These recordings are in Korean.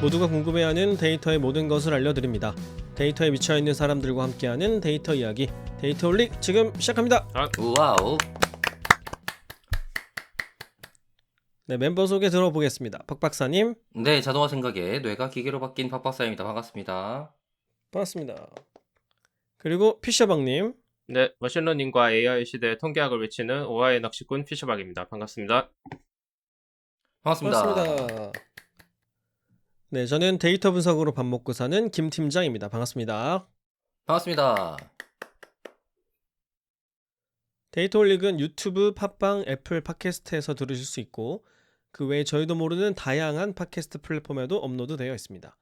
모두가 궁금해하는 데이터의 모든 것을 알려드립니다. 데이터에 미쳐있는 사람들과 함께하는 데이터 이야기, 데이터홀릭 지금 시작합니다. 우와우. 네, 멤버 소개 들어보겠습니다. 박 박사님. 네, 자동화 생각에 뇌가 기계로 바뀐 박 박사입니다. 반갑습니다. 반갑습니다. 그리고 피셔박님. 네, 머신러닝과 AI 시대의 통계학을 외치는 오하이의 낚시꾼 피셔박입니다. 반갑습니다. 반갑습니다. 반갑습니다. 네, 저는 데이터 분석으로 밥 먹고 사는 김 팀장입니다. 반갑습니다. 반갑습니다. 데이터홀릭은 유튜브, 팟빵, 애플 팟캐스트에서 들으실 수 있고 그 외에 저희도 모르는 다양한 팟캐스트 플랫폼에도 업로드되어 있습니다.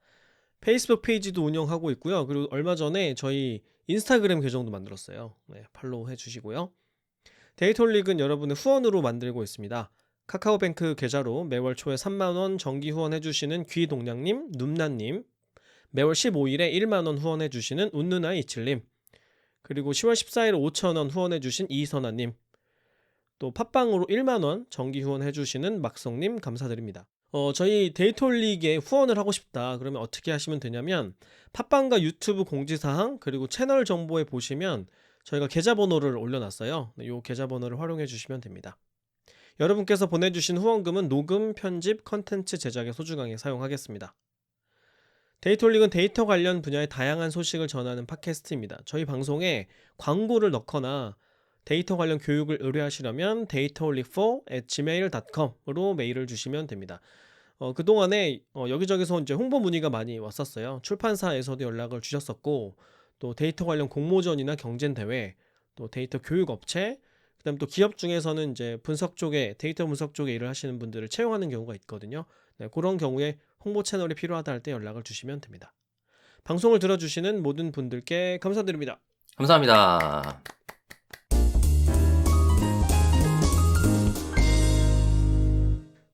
페이스북 페이지도 운영하고 있고요. 그리고 얼마 전에 저희 인스타그램 계정도 만들었어요. 네, 팔로우 해주시고요. 데이터홀릭은 여러분의 후원으로 만들고 있습니다. 카카오뱅크 계좌로 매월 초에 3만원 정기 후원해주시는 귀동량님, 눔나님, 매월 15일에 1만원 후원해주시는 운누나이27님, 그리고 10월 14일 5,000원 후원해주신 이선아님, 또 팟빵으로 1만원 정기 후원해주시는 막성님 감사드립니다. 저희 데이터홀릭에 후원을 하고 싶다 그러면 어떻게 하시면 되냐면 팟빵과 유튜브 공지사항 그리고 채널 정보에 보시면 저희가 계좌번호를 올려놨어요. 이 계좌번호를 활용해 주시면 됩니다. 여러분께서 보내주신 후원금은 녹음, 편집, 컨텐츠 제작에 소중하게 사용하겠습니다. 데이터홀릭은 데이터 관련 분야의 다양한 소식을 전하는 팟캐스트입니다. 저희 방송에 광고를 넣거나 데이터 관련 교육을 의뢰하시려면 data홀릭4@gmail.com으로 메일을 주시면 됩니다. 그동안에 여기저기서 이제 홍보 문의가 많이 왔었어요. 출판사에서도 연락을 주셨었고 또 데이터 관련 공모전이나 경쟁 대회, 또 데이터 교육 업체, 그다음 또 기업 중에서는 이제 분석 쪽에 데이터 분석 쪽에 일을 하시는 분들을 채용하는 경우가 있거든요. 네, 그런 경우에 홍보 채널이 필요하다 할 때 연락을 주시면 됩니다. 방송을 들어주시는 모든 분들께 감사드립니다. 감사합니다.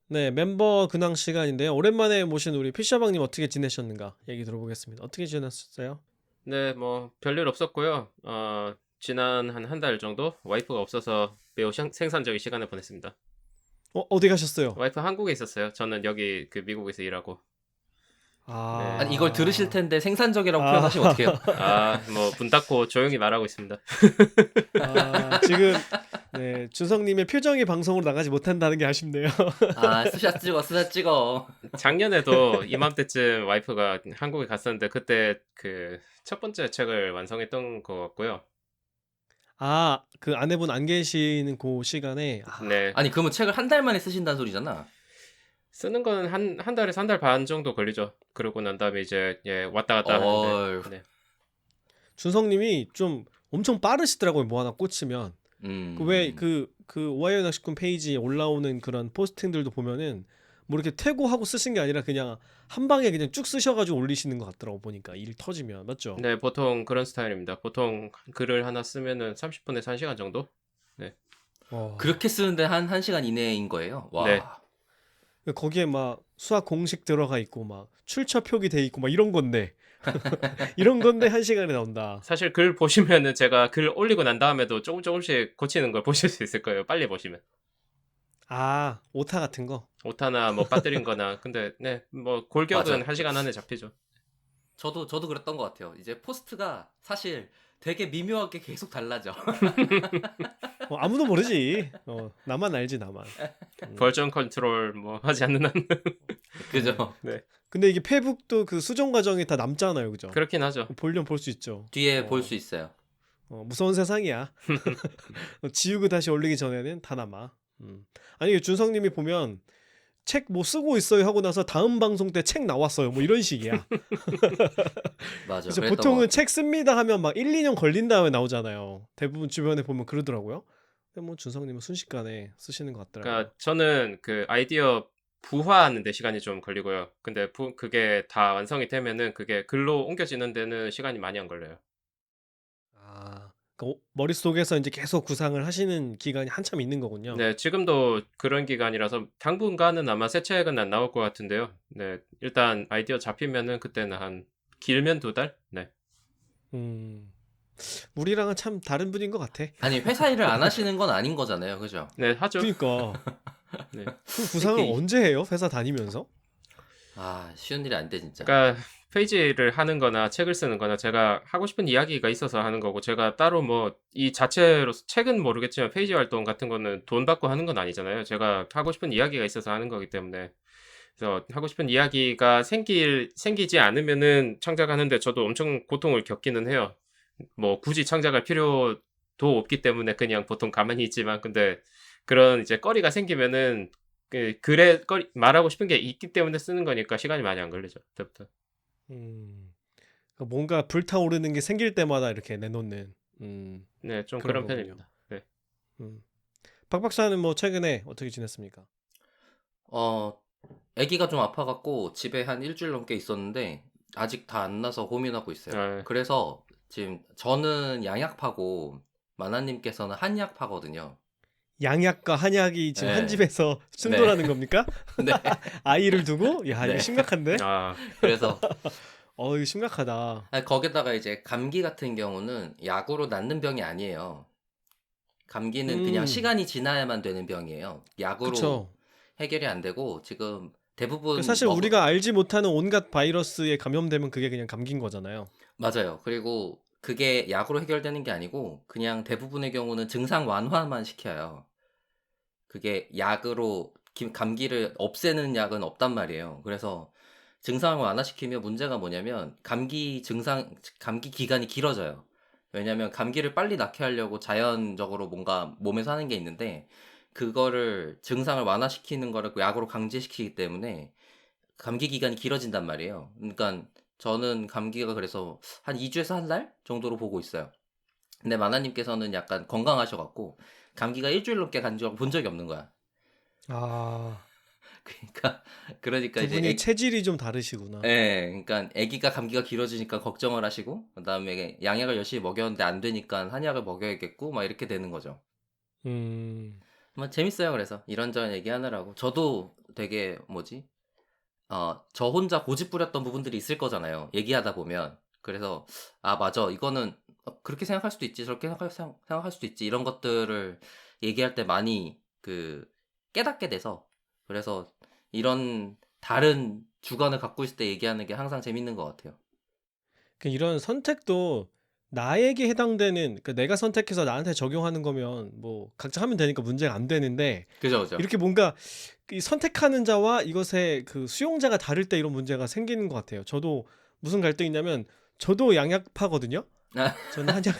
네, 멤버 근황 시간인데요. 오랜만에 모신 우리 피셔방님 어떻게 지내셨는가 얘기 들어보겠습니다. 어떻게 지냈어요? 네, 뭐 별일 없었고요. 지난 한 달 정도 와이프가 없어서 매우 생산적인 시간을 보냈습니다. 어디 가셨어요? 와이프 한국에 있었어요. 저는 여기 그 미국에서 일하고. 아니 이걸 들으실 텐데 생산적이라고 표현하시면 어떡해요? 뭐 문 닫고 조용히 말하고 있습니다. 지금 네, 준성님의 표정이 방송으로 나가지 못한다는 게 아쉽네요. 스샷 찍어. 작년에도 이맘때쯤 와이프가 한국에 갔었는데 그때 그 첫 번째 책을 완성했던 것 같고요. 그 아내분 안 계시는 그 시간에 네. 아니 그러면 책을 한 달 만에 쓰신다는 소리잖아. 쓰는 건 한 달에서 한 달 반 정도 걸리죠. 그러고 난 다음에 이제 왔다 갔다 하는데. 네. 준성님이 좀 엄청 빠르시더라고요. 뭐 하나 꽂히면. 왜 그 오하이오 낚시꾼 페이지에 올라오는 그런 포스팅들도 보면은 뭐 이렇게 퇴고하고 쓰신 게 아니라 그냥 한 방에 그냥 쭉 쓰셔가지고 올리시는 것 같더라고 보니까 일 터지면 맞죠? 네, 보통 그런 스타일입니다. 보통 글을 하나 쓰면은 30분에서 1시간 정도? 네. 그렇게 쓰는데 한 1시간 이내인 거예요? 와. 네. 거기에 막 수학 공식 들어가 있고 막 출처 표기 돼 있고 막 이런 건데 이런 건데 1시간에 나온다. 사실 글 보시면은 제가 글 올리고 난 다음에도 조금씩 고치는 걸 보실 수 있을 거예요. 빨리 보시면. 오타 같은 거? 오타나 뭐 빠뜨린 거나. 근데 네, 뭐 골격은 맞아. 1시간 안에 잡히죠. 저도 그랬던 것 같아요. 이제 포스트가 사실 되게 미묘하게 계속 달라져. 아무도 모르지. 나만 알지 나만. 버전 컨트롤 뭐 하지 않는 한. 그죠? 네. 근데 이게 페북도 그 수정 과정이 다 남잖아요, 그죠? 그렇긴 하죠. 보려면 볼 수 있죠. 뒤에 볼 수 있어요. 무서운 세상이야. 지우고 다시 올리기 전에는 다 남아. 아니 준성님이 보면 책 뭐 쓰고 있어요 하고 나서 다음 방송 때 책 나왔어요 뭐 이런 식이야. 맞아. 그래서 보통은 책 씁니다 하면 막 1, 2년 걸린 다음에 나오잖아요. 대부분 주변에 보면 그러더라고요. 근데 뭐 준성님은 순식간에 쓰시는 것 같더라고요. 그러니까 저는 그 아이디어 부화하는데 시간이 좀 걸리고요. 근데 그게 다 완성이 되면은 그게 글로 옮겨지는 데는 시간이 많이 안 걸려요. 그러니까 머릿속에서 이제 계속 구상을 하시는 기간이 한참 있는 거군요. 네, 지금도 그런 기간이라서 당분간은 아마 새 책은 안 나올 것 같은데요. 네, 일단 아이디어 잡히면은 그때는 한 길면 2달? 네. 우리랑은 참 다른 분인 것 같아. 아니 회사 일을 안 하시는 건 아닌 거잖아요, 그죠? 네, 하죠. 그러니까 네. 그 구상을 언제 해요? 회사 다니면서? 아, 쉬운 일이 안 돼, 진짜. 그러니까 페이지를 하는 거나 책을 쓰는 거나 제가 하고 싶은 이야기가 있어서 하는 거고 제가 따로 뭐 이 자체로서 책은 모르겠지만 페이지 활동 같은 거는 돈 받고 하는 건 아니잖아요. 제가 하고 싶은 이야기가 있어서 하는 거기 때문에 그래서 하고 싶은 이야기가 생기지 않으면은 창작하는데 저도 엄청 고통을 겪기는 해요. 뭐 굳이 창작할 필요도 없기 때문에 그냥 보통 가만히 있지만 근데 그런 이제 거리가 생기면은 말하고 싶은 게 있기 때문에 쓰는 거니까 시간이 많이 안 걸리죠. 그때부터. 음. 그러니까 뭔가 불타오르는 게 생길 때마다 이렇게 내놓는 네, 좀 그런 그런 거군요. 편입니다. 네. 음. 박 박사는 뭐 최근에 어떻게 지냈습니까? 어, 아기가 좀 아파갖고 집에 한 일주일 넘게 있었는데 아직 다 안 나서 고민하고 있어요. 아, 그래서 지금 저는 양약파고 마나님께서는 한약파거든요. 양약과 한약이 지금 한 네, 집에서 네, 충돌하는 겁니까? 네, 아이를 두고? 야, 이거 네. 심각한데? 아, 그래서 이거 심각하다. 거기다가 이제 감기 같은 경우는 약으로 낫는 병이 아니에요. 감기는 그냥 음, 시간이 지나야만 되는 병이에요. 약으로 그쵸. 해결이 안 되고 지금 그 대부분 사실 우리가 알지 못하는 온갖 바이러스에 감염되면 그게 그냥 감기인 거잖아요. 맞아요. 그리고 그게 약으로 해결되는 게 아니고 그냥 대부분의 경우는 증상 완화만 시켜요. 그게 약으로 감기를 없애는 약은 없단 말이에요. 그래서 증상을 완화시키면 문제가 뭐냐면 감기 기간이 길어져요. 왜냐면 감기를 빨리 낫게 하려고 자연적으로 뭔가 몸에서 하는 게 있는데 그거를 증상을 완화시키는 거를 그 약으로 강제시키기 때문에 감기 기간이 길어진단 말이에요. 그러니까 저는 감기가 그래서 한 2주에서 한 달 정도로 보고 있어요. 근데 마나님께서는 약간 건강하셔갖고 감기가 일주일 넘게 간 적 본 적이 없는 거야. 아, 그러니까 그러니까 두 이제 분이 체질이 좀 다르시구나. 그러니까 아기가 감기가 길어지니까 걱정을 하시고 그다음에 양약을 열심히 먹였는데 안 되니까 한약을 먹여야겠고 막 이렇게 되는 거죠. 음, 뭐 재밌어요. 그래서 이런저런 얘기하느라고 저도 되게 뭐지? 저 혼자 고집 부렸던 부분들이 있을 거잖아요. 얘기하다 보면. 그래서 아 맞아 이거는 그렇게 생각할 수도 있지 저렇게 생각할 수도 있지 이런 것들을 얘기할 때 많이 깨닫게 돼서 그래서 이런 다른 주관을 갖고 있을 때 얘기하는 게 항상 재밌는 것 같아요. 그 이런 선택도 나에게 해당되는, 그 내가 선택해서 나한테 적용하는 거면 뭐 각자 하면 되니까 문제가 안 되는데 그죠 그죠. 이렇게 뭔가 이 선택하는 자와 이것의 그 수용자가 다를 때 이런 문제가 생기는 것 같아요. 저도 무슨 갈등이 있냐면 저도 양약파거든요. 저는 한약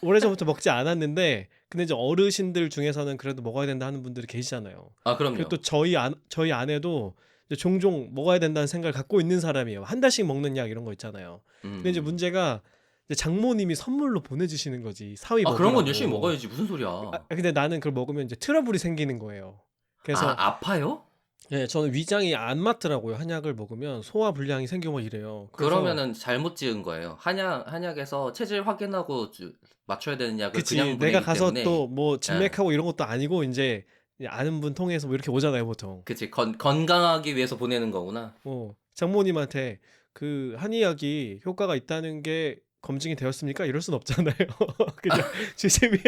오래전부터 먹지 않았는데 근데 이제 어르신들 중에서는 그래도 먹어야 된다 하는 분들이 계시잖아요. 아 그리고 또 그럼요. 저희 아내도 이제 종종 먹어야 된다는 생각을 갖고 있는 사람이에요. 한 달씩 먹는 약 이런 거 있잖아요. 근데 이제 음. 문제가 이제 장모님이 선물로 보내주시는 거지 사위 아 그런 건 열심히 먹으라고. 먹어야지 무슨 소리야. 근데 나는 그걸 먹으면 이제 트러블이 생기는 거예요. 아 그래서 아파요? 예, 저는 위장이 안 맞더라고요. 한약을 먹으면 소화 불량이 생기고 막 이래요. 그래서 그러면은 잘못 지은 거예요. 한약에서 체질 확인하고 맞춰야 되는 약을 그치 그냥 내가 보내기 가서 때문에 또 뭐 예. 진맥하고 이런 것도 아니고 이제 아는 분 통해서 뭐 이렇게 오잖아요 보통. 그치. 건강하기 위해서 보내는 거구나. 장모님한테 그 한의학이 효과가 있다는 게 검증이 되었습니까? 이럴 순 없잖아요. 그죠? 주시면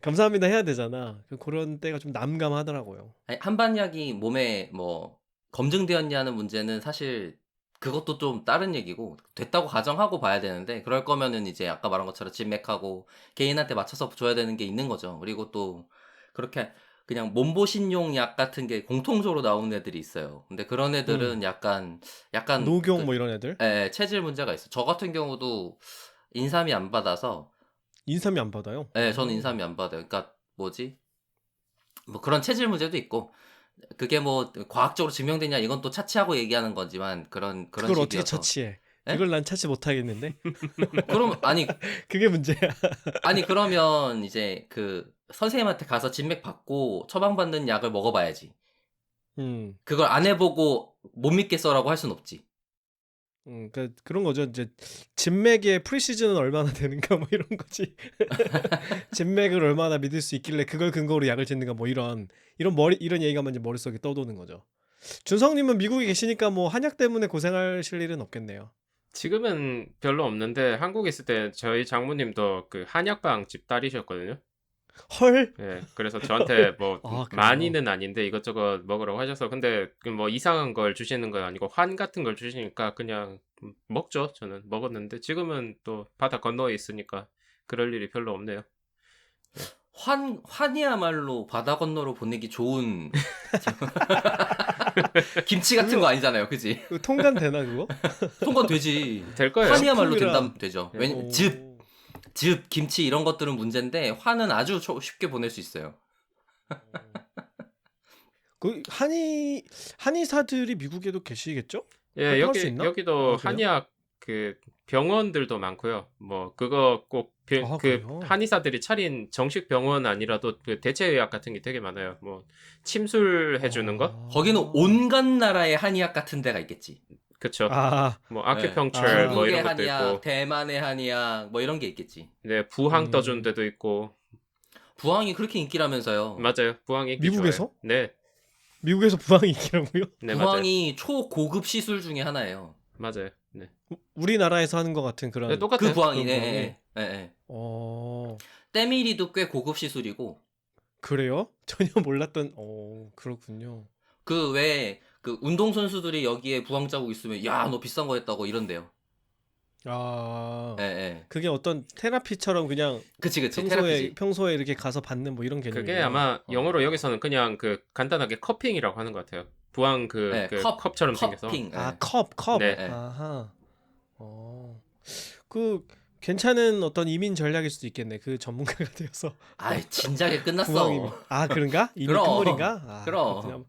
감사합니다 해야 되잖아. 그런 때가 좀 난감하더라고요. 아니, 한반약이 몸에 뭐 검증되었냐는 문제는 사실 그것도 좀 다른 얘기고 됐다고 가정하고 봐야 되는데 그럴 거면은 이제 아까 말한 것처럼 진맥하고 개인한테 맞춰서 줘야 되는 게 있는 거죠. 그리고 또 그렇게 그냥 몸보신용 약 같은 게 공통적으로 나오는 애들이 있어요. 근데 그런 음, 애들은 약간 녹용 뭐 이런 애들 체질 문제가 있어. 저 같은 경우도 인삼이 안 받아서 인삼이 안 받아요. 저는 인삼이 안 받아요. 그러니까 뭐지? 뭐 그런 체질 문제도 있고 그게 뭐 과학적으로 증명되냐 이건 또 차치하고 얘기하는 거지만 그런 그걸 어떻게 식이어서 처치해? 예? 그걸 난 처치 못 하겠는데. 그럼 그게 문제야. 아니 그러면 이제 선생님한테 가서 진맥 받고 처방받는 약을 먹어봐야지. 음. 그걸 안 해보고 못 믿겠어라고 할 순 없지. 그런 거죠. 이제 진맥의 프리시즌은 얼마나 되는가 뭐 이런 거지. 진맥을 얼마나 믿을 수 있길래 그걸 근거로 약을 짓는가 뭐 이런 얘기가 이제 머릿속에 떠도는 거죠. 준성님은 미국에 계시니까 뭐 한약 때문에 고생하실 일은 없겠네요. 지금은 별로 없는데 한국에 있을 때 저희 장모님도 그 한약방 집 딸이셨거든요. 헐. 예, 그래서 저한테 뭐 아, 그래요? 많이는 아닌데 이것저것 먹으라고 하셔서 근데 그 뭐 이상한 걸 주시는 건 아니고 환 같은 걸 주시니까 그냥 먹죠. 저는 먹었는데 지금은 또 바다 건너에 있으니까 그럴 일이 별로 없네요. 환이야말로 바다 건너로 보내기 좋은 김치 같은 거 아니잖아요, 그지? 그 통관 되나 그거? 통관 되지. 될 거예요. 환이야말로 식품이라. 되죠. 네. 왜냐면 즙, 김치 이런 것들은 문제인데 환은 아주 쉽게 보낼 수 있어요. 그 한의사들이 미국에도 계시겠죠? 예, 활동할 수 있나? 여기도 아, 그래요? 한의학 그 병원들도 많고요. 뭐 그거 꼭 아, 그 그래요? 한의사들이 차린 정식 병원 아니라도 그 대체의학 같은 게 되게 많아요. 뭐 침술 해주는 거, 거기는 온갖 나라의 한의학 같은 데가 있겠지. 그쵸? 아, 뭐 네. 아큐펑처 뭐 중국의 이런 것도 한의학, 있고, 대만의 한의학 뭐 이런 게 있겠지. 네 부항 음. 떠준 데도 있고, 부항이 그렇게 인기라면서요. 맞아요. 부항이 인기 미국에서? 좋아요. 네, 미국에서 부항이 있더라고요. 네 맞아요. 부항이 초고급 시술 중에 하나예요. 맞아요. 네, 우리나라에서 하는 것 같은 그런. 네 똑같아요. 그 부항이, 그런 예, 부항이? 예, 예, 예. 어, 때밀이도 꽤 고급 시술이고, 그래요? 전혀 몰랐던. 그렇군요. 그 외에 그 운동선수들이 여기에 부항 자국 있으면, 야, 너 비싼 거 했다고 이런대요. 아, 예, 예. 그게 어떤 테라피처럼 그냥 그치, 테라피지. 평소에 이렇게 가서 받는 뭐 이런 개념이구나. 그게 아마 영어로 어. 여기서는 그냥 그 간단하게 커핑이라고 하는 것 같아요. 부항 네, 그 컵처럼 생겨서. 컵핑. 예. 아, 컵. 네. 아하. 그 괜찮은 어떤 이민 전략일 수도 있겠네. 그 전문가가 되어서 아이, 진작에 끝났어. 부항이면. 아, 그런가? 이미 그럼. 끝물인가? 아, 그럼. 그렇구나.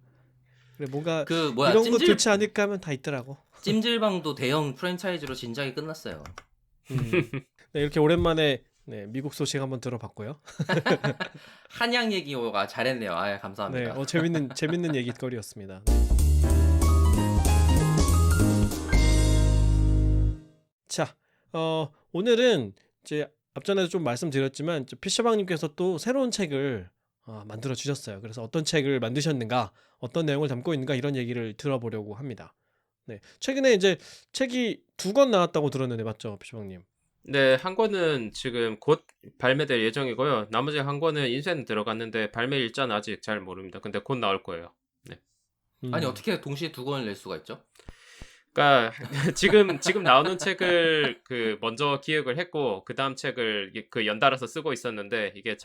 그래, 뭔가 그 뭐야, 이런 거 좋지 않을까 하면 다 있더라고. 찜질방도 대형 프랜차이즈로 진작에 끝났어요. 네, 이렇게 오랜만에 미국 소식 한번 들어봤고요. 한양 얘기가 잘했네요. 아, 네, 감사합니다. 재밌는 얘기거리였습니다. 자, 오늘은 이제 앞전에도 좀 말씀드렸지만 피셔방님께서 또 새로운 책을 만들어 주셨어요. 그래서 어떤 책을 만드셨는가, 어떤 내용을 담고 있는가 이런 얘기를 들어보려고 합니다. 네, 최근에 이제 책이 2권 나왔다고 들었는데 맞죠, 피셔방님? 네, 한 권은 지금 곧 발매될 예정이고요. 나머지 한 권은 인쇄는 들어갔는데 발매 일자는 아직 잘 모릅니다. 근데 곧 나올 거예요. 네. 아니, 어떻게 동시에 2권을 낼 수가 있죠? 그러니까 지금 나오는 책을 그 먼저 기획을 했고 그 다음 책을 그 연달아서 쓰고 있었는데 이게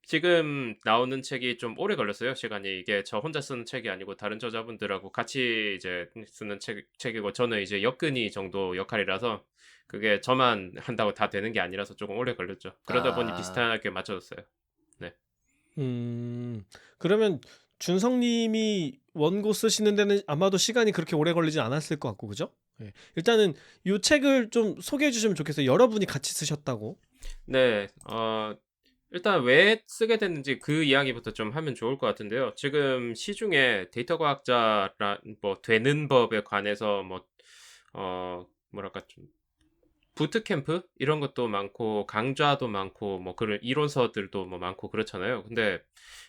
지금 나오는 책이 좀 오래 걸렸어요. 시간이 이게 저 혼자 쓰는 책이 아니고 다른 저자분들하고 같이 이제 쓰는 책이고 저는 이제 역근이 정도 역할이라서 그게 저만 한다고 다 되는 게 아니라서 조금 오래 걸렸죠. 그러다 보니 아. 비슷하게 맞춰졌어요. 그러면 준성님이 원고 쓰시는 데는 아마도 시간이 그렇게 오래 걸리지 않았을 것 같고, 그죠? 네. 일단은 이 책을 좀 소개해 주시면 좋겠어요. 여러분이 같이 쓰셨다고. 네, 일단 왜 쓰게 됐는지 그 이야기부터 좀 하면 좋을 것 같은데요. 지금 시중에 데이터 과학자라 뭐 되는 법에 관해서 뭐랄까 좀 부트캠프 이런 것도 많고 강좌도 많고 뭐 그런 이론서들도 뭐 많고 그렇잖아요. 근데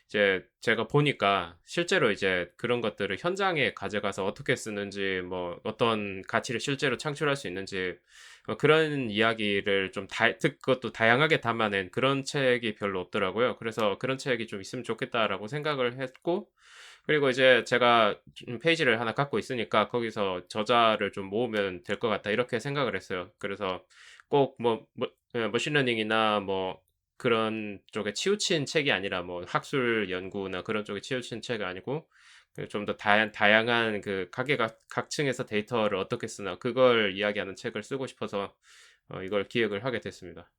이제 제가 보니까 실제로 이제 그런 것들을 현장에 가져가서 어떻게 쓰는지 뭐 어떤 가치를 실제로 창출할 수 있는지 그런 이야기를 좀 그것도 다양하게 담아낸 그런 책이 별로 없더라고요. 그래서 그런 책이 좀 있으면 좋겠다라고 생각을 했고 그리고 이제 제가 페이지를 하나 갖고 있으니까 거기서 저자를 좀 모으면 될 것 같다 이렇게 생각을 했어요. 그래서 꼭 머신러닝이나 뭐 그런 쪽에 치우친 책이 아니라 뭐 학술 연구나 그런 쪽에 치우친 책이 아니고 좀 더 다양한 그 각층에서 데이터를 어떻게 쓰나 그걸 이야기하는 책을 쓰고 싶어서 이걸 기획을 하게 됐습니다.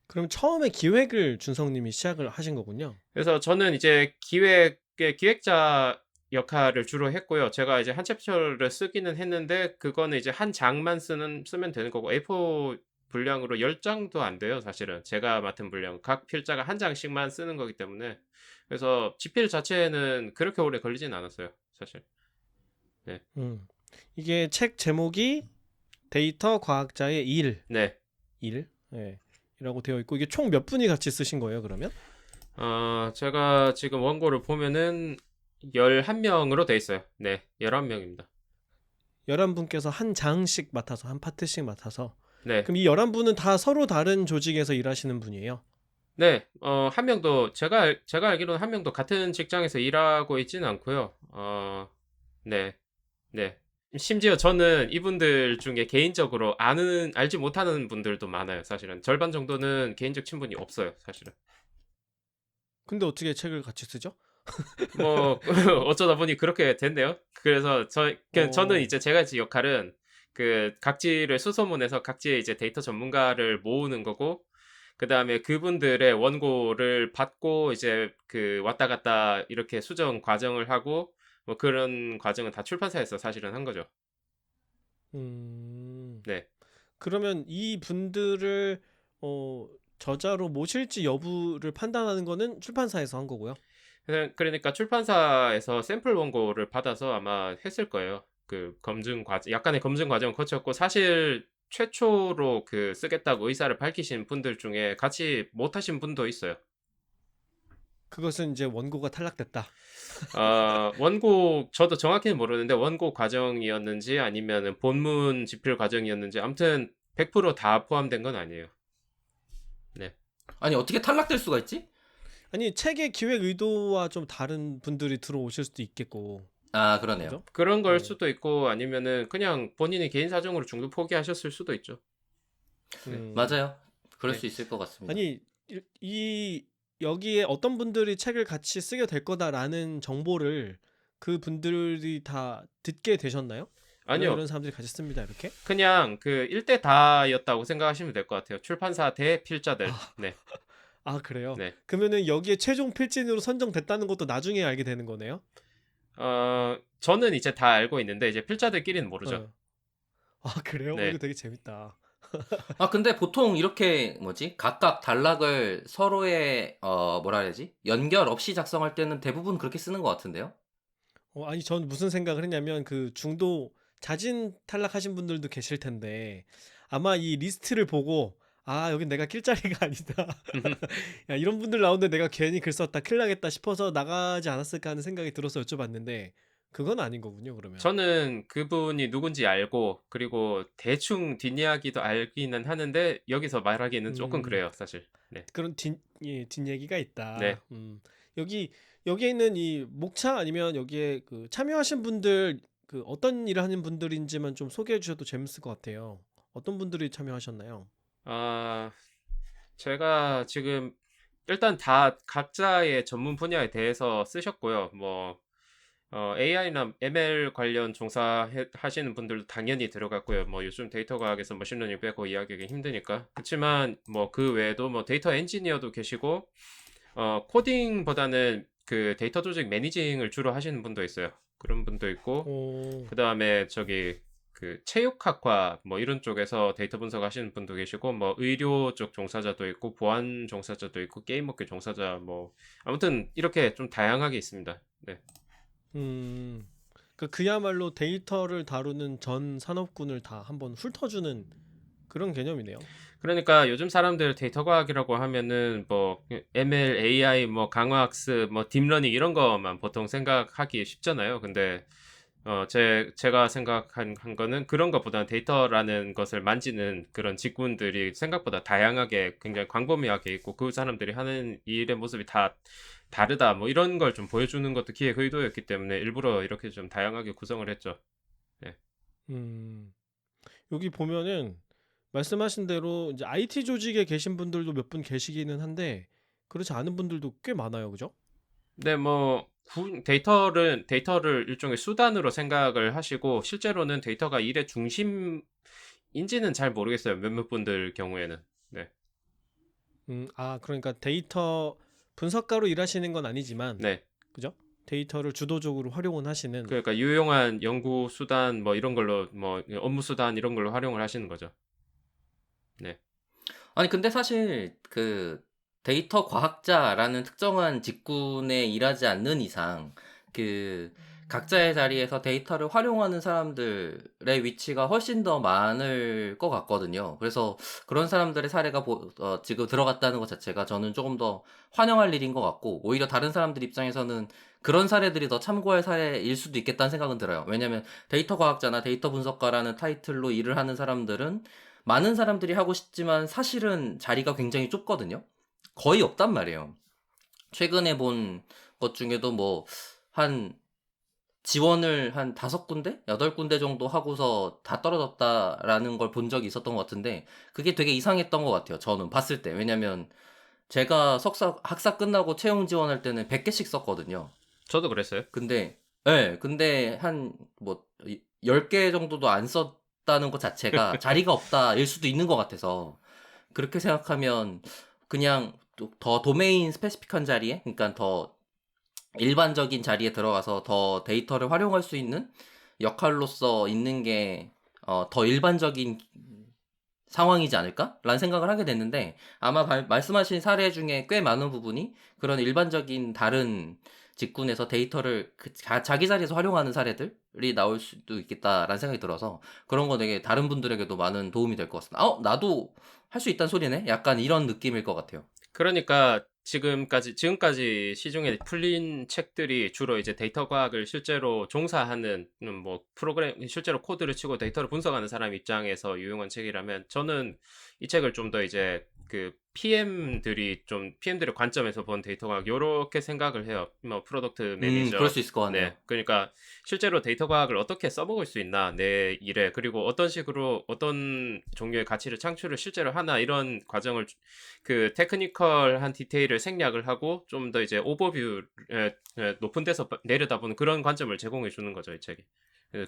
그럼 처음에 기획을 준성님이 시작을 하신 거군요. 그래서 저는 이제 기획자 역할을 주로 했고요. 제가 이제 한 챕터를 쓰기는 했는데 그거는 이제 한 장만 쓰면 되는 거고 A4 분량으로 10장도 안 돼요. 사실은 제가 맡은 분량 각 필자가 한 장씩만 쓰는 거기 때문에 그래서 집필 자체는 그렇게 오래 걸리진 않았어요. 사실. 이게 책 제목이 데이터 과학자의 일. 네. 네. 이라고 되어 있고 이게 총 몇 분이 같이 쓰신 거예요, 그러면? 제가 지금 원고를 보면은 11명으로 돼 있어요. 네. 11명입니다. 11분께서 한 장씩 맡아서 한 파트씩 맡아서. 네. 그럼 이 11분은 다 서로 다른 조직에서 일하시는 분이에요? 네. 한 명도 제가 알기로는 한 명도 같은 직장에서 일하고 있지는 않고요. 네. 네. 심지어 저는 이분들 중에 개인적으로 알지 못하는 분들도 많아요, 사실은. 절반 정도는 개인적 친분이 없어요, 사실은. 근데 어떻게 책을 같이 쓰죠? 뭐 어쩌다 보니 그렇게 됐네요. 그래서 저는 어. 이제 제가 이제 역할은 그 각지를 수소문해서 각지의 이제 데이터 전문가를 모으는 거고, 그다음에 그분들의 원고를 받고 이제 그 왔다 갔다 이렇게 수정 과정을 하고 뭐 그런 과정은 다 출판사에서 사실은 한 거죠. 음. 네. 그러면 이 분들을 어 저자로 모실지 여부를 판단하는 거는 출판사에서 한 거고요. 그러니까 출판사에서 샘플 원고를 받아서 아마 했을 거예요. 그 약간의 검증 과정을 거쳤고, 사실 최초로 그 쓰겠다고 의사를 밝히신 분들 중에 같이 못 하신 분도 있어요. 그것은 이제 원고가 탈락됐다. 원고 저도 정확히는 모르는데 원고 과정이었는지 아니면은 본문 집필 과정이었는지 아무튼 100%다 포함된 건 아니에요. 네. 아니 어떻게 탈락될 수가 있지? 아니 책의 기획 의도와 좀 다른 분들이 들어오실 수도 있겠고, 아 그러네요. 그죠? 그런 걸 네. 수도 있고 아니면은 그냥 본인이 개인 사정으로 중도 포기하셨을 수도 있죠. 네. 음. 맞아요. 그럴 네. 수 있을 것 같습니다. 아니 여기에 어떤 분들이 책을 같이 쓰게 될 거다라는 정보를 그 분들이 다 듣게 되셨나요? 아니요. 이런 사람들이 같이 씁니다 이렇게? 그냥 그 일대 다였다고 생각하시면 될 것 같아요. 출판사 대 필자들. 아, 네. 아 그래요? 네. 그러면은 여기에 최종 필진으로 선정됐다는 것도 나중에 알게 되는 거네요? 저는 이제 다 알고 있는데 이제 필자들끼리는 모르죠. 어. 아 그래요? 이거 네. 되게 재밌다. 아 근데 보통 이렇게 뭐지? 각각 단락을 서로의 뭐라 해야지? 연결 없이 작성할 때는 대부분 그렇게 쓰는 것 같은데요? 아니 전 무슨 생각을 했냐면 그 중도 자진 탈락하신 분들도 계실 텐데 아마 이 리스트를 보고 아 여긴 내가 낄 자리가 아니다. 야 이런 분들 나오는데 내가 괜히 글 썼다 큰일 나겠다 싶어서 나가지 않았을까 하는 생각이 들어서 여쭤봤는데 그건 아닌 거군요 그러면. 저는 그분이 누군지 알고 그리고 대충 뒷이야기도 알기는 하는데 여기서 말하기는 조금 음 그래요, 사실. 네. 그런 뒷얘기가 네. 있다. 여기 여기에 있는 이 목차 아니면 여기에 그 참여하신 분들 그 어떤 일을 하는 분들인지만 좀 소개해 주셔도 재밌을 것 같아요. 어떤 분들이 참여하셨나요? 아, 제가 지금 일단 다 각자의 전문 분야에 대해서 쓰셨고요. 뭐 AI나 ML 관련 하시는 분들도 당연히 들어갔고요. 뭐 요즘 데이터 과학에서 머신러닝 빼고 이야기하기 힘드니까. 그렇지만 뭐 그 외에도 뭐 데이터 엔지니어도 계시고 코딩보다는 그 데이터 조직 매니징을 주로 하시는 분도 있어요. 그런 분도 있고, 오, 그 다음에 저기 그 체육학과 뭐 이런 쪽에서 데이터 분석하시는 분도 계시고, 뭐 의료 쪽 종사자도 있고, 보안 종사자도 있고, 게임업계 종사자 뭐 아무튼 이렇게 좀 다양하게 있습니다. 네. 음, 그야말로 데이터를 다루는 전 산업군을 다 한번 훑어주는 그런 개념이네요. 그러니까 요즘 사람들 데이터 과학이라고 하면은 뭐 ML, AI, 뭐 강화학습, 뭐 딥러닝 이런 거만 보통 생각하기 쉽잖아요. 근데 제가 생각한 거는 그런 것보다는 데이터라는 것을 만지는 그런 직군들이 생각보다 다양하게 굉장히 광범위하게 있고 그 사람들이 하는 일의 모습이 다 다르다. 뭐 이런 걸 좀 보여주는 것도 기획 의도였기 때문에 일부러 이렇게 좀 다양하게 구성을 했죠. 네. 음, 여기 보면은 말씀하신 대로 이제 IT 조직에 계신 분들도 몇 분 계시기는 한데 그렇지 않은 분들도 꽤 많아요, 그죠? 네, 뭐 데이터를 일종의 수단으로 생각을 하시고 실제로는 데이터가 일의 중심인지는 잘 모르겠어요. 몇몇 분들 경우에는. 네. 그러니까 데이터 분석가로 일하시는 건 아니지만, 네. 그죠? 데이터를 주도적으로 활용은 하시는. 그러니까 유용한 연구 수단 뭐 이런 걸로 뭐 업무 수단 이런 걸로 활용을 하시는 거죠. 네. 아니 근데 사실 그 데이터 과학자라는 특정한 직군에 일하지 않는 이상 그 각자의 자리에서 데이터를 활용하는 사람들의 위치가 훨씬 더 많을 것 같거든요. 그래서 그런 사람들의 사례가 지금 들어갔다는 것 자체가 저는 조금 더 환영할 일인 것 같고, 오히려 다른 사람들 입장에서는 그런 사례들이 더 참고할 사례일 수도 있겠다는 생각은 들어요. 왜냐면 데이터 과학자나 데이터 분석가라는 타이틀로 일을 하는 사람들은 많은 사람들이 하고 싶지만 사실은 자리가 굉장히 좁거든요. 거의 없단 말이에요. 최근에 본 것 중에도 뭐 한 지원을 한 5군데? 8군데 정도 하고서 다 떨어졌다라는 걸 본 적이 있었던 것 같은데 그게 되게 이상했던 것 같아요. 저는 봤을 때. 왜냐면 제가 학사 끝나고 채용 지원할 때는 100개씩 썼거든요. 저도 그랬어요. 근데 근데 한 뭐 10개 정도도 안 썼다는 것 자체가 자리가 없다일 수도 있는 것 같아서 그렇게 생각하면 그냥 더 도메인 스페시픽한 자리에 그러니까 더 일반적인 자리에 들어가서 더 데이터를 활용할 수 있는 역할로서 있는 게 더 일반적인 상황이지 않을까라는 생각을 하게 됐는데 아마 말씀하신 사례 중에 꽤 많은 부분이 그런 일반적인 다른 직군에서 데이터를 자기 자리에서 활용하는 사례들이 나올 수도 있겠다라는 생각이 들어서 그런 거 되게 다른 분들에게도 많은 도움이 될 것 같습니다. 나도 할 수 있다는 소리네? 약간 이런 느낌일 것 같아요. 그러니까 지금까지 시중에 풀린 책들이 주로 이제 데이터 과학을 실제로 종사하는 뭐 프로그램 실제로 코드를 치고 데이터를 분석하는 사람 입장에서 유용한 책이라면 저는 이 책을 좀 더 이제 그 PM들의 관점에서 본 데이터 과학 요렇게 생각을 해요. 뭐 프로덕트 그럴 매니저. 수 있을 것 같네요. 네. 그러니까 실제로 데이터 과학을 어떻게 써먹을 수 있나 내 일에 그리고 어떤 식으로 어떤 종류의 가치를 창출을 실제로 하나 이런 과정을 그 테크니컬한 디테일을 생략을 하고 좀 더 이제 오버뷰 높은 데서 내려다보는 그런 관점을 제공해 주는 거죠, 이 책이.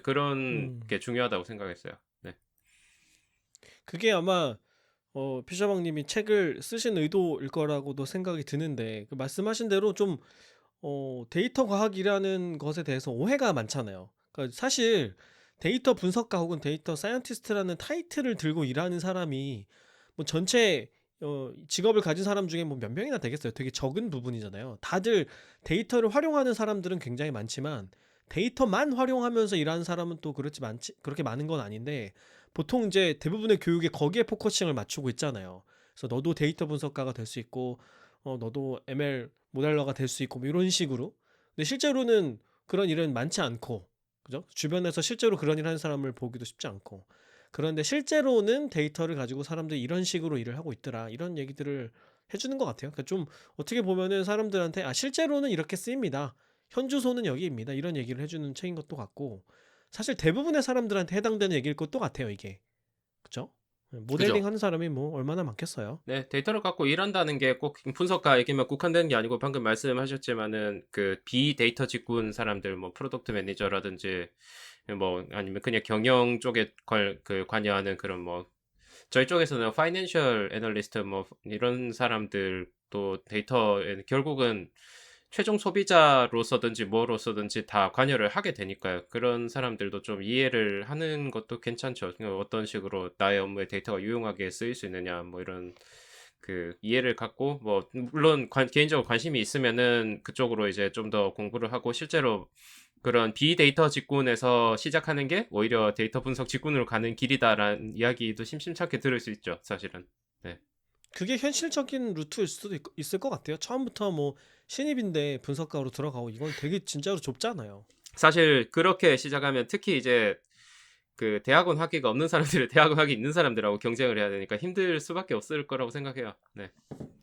그런 음. 게 중요하다고 생각했어요. 네. 그게 아마 피셔방님이 책을 쓰신 의도일 거라고도 생각이 드는데 그 말씀하신 대로 좀 데이터 과학이라는 것에 대해서 오해가 많잖아요. 그러니까 사실 데이터 분석가 혹은 데이터 사이언티스트라는 타이틀을 들고 일하는 사람이 뭐 전체 직업을 가진 사람 중에 뭐 몇 명이나 되겠어요. 되게 적은 부분이잖아요. 다들 데이터를 활용하는 사람들은 굉장히 많지만 데이터만 활용하면서 일하는 사람은 또 그렇게 많은 건 아닌데 보통 이제 대부분의 교육에 거기에 포커싱을 맞추고 있잖아요. 그래서 너도 데이터 분석가가 될 수 있고 너도 ML 모델러가 될 수 있고 뭐 이런 식으로. 근데 실제로는 그런 일은 많지 않고, 그죠? 주변에서 실제로 그런 일 하는 사람을 보기도 쉽지 않고. 그런데 실제로는 데이터를 가지고 사람들이 이런 식으로 일을 하고 있더라. 이런 얘기들을 해주는 것 같아요. 그러니까 좀 어떻게 보면은 사람들한테 실제로는 이렇게 쓰입니다. 현주소는 여기입니다. 이런 얘기를 해주는 책인 것도 같고, 사실 대부분의 사람들한테 해당되는 얘기일 것도 같아요, 이게. 그죠? 모델링 그죠? 하는 사람이 뭐 얼마나 많겠어요. 네, 데이터를 갖고 일한다는 게 꼭 분석가에게만 국한되는 게 아니고 방금 말씀하셨지만은 그 비데이터 직군 사람들 뭐 프로덕트 매니저라든지 뭐 아니면 그냥 경영 쪽에 관여하는 그런 뭐 저희 쪽에서는 파이낸셜 애널리스트 뭐 이런 사람들도 데이터에 결국은 최종 소비자로서든지 뭐로서든지 다 관여를 하게 되니까요. 그런 사람들도 좀 이해를 하는 것도 괜찮죠. 어떤 식으로 나의 업무에 데이터가 유용하게 쓰일 수 있느냐 뭐 이런 그 이해를 갖고 뭐 물론 개인적으로 관심이 있으면은 그쪽으로 이제 좀 더 공부를 하고 실제로 그런 비데이터 직군에서 시작하는 게 오히려 데이터 분석 직군으로 가는 길이다라는 이야기도 심심찮게 들을 수 있죠, 사실은. 네. 그게 현실적인 루트일 수도 있을 것 같아요. 처음부터 뭐 신입인데 분석가로 들어가고 이건 되게 진짜로 좁잖아요. 사실 그렇게 시작하면 특히 이제 그 대학원 학위가 없는 사람들이 대학원 학위 있는 사람들하고 경쟁을 해야 되니까 힘들 수밖에 없을 거라고 생각해요. 네.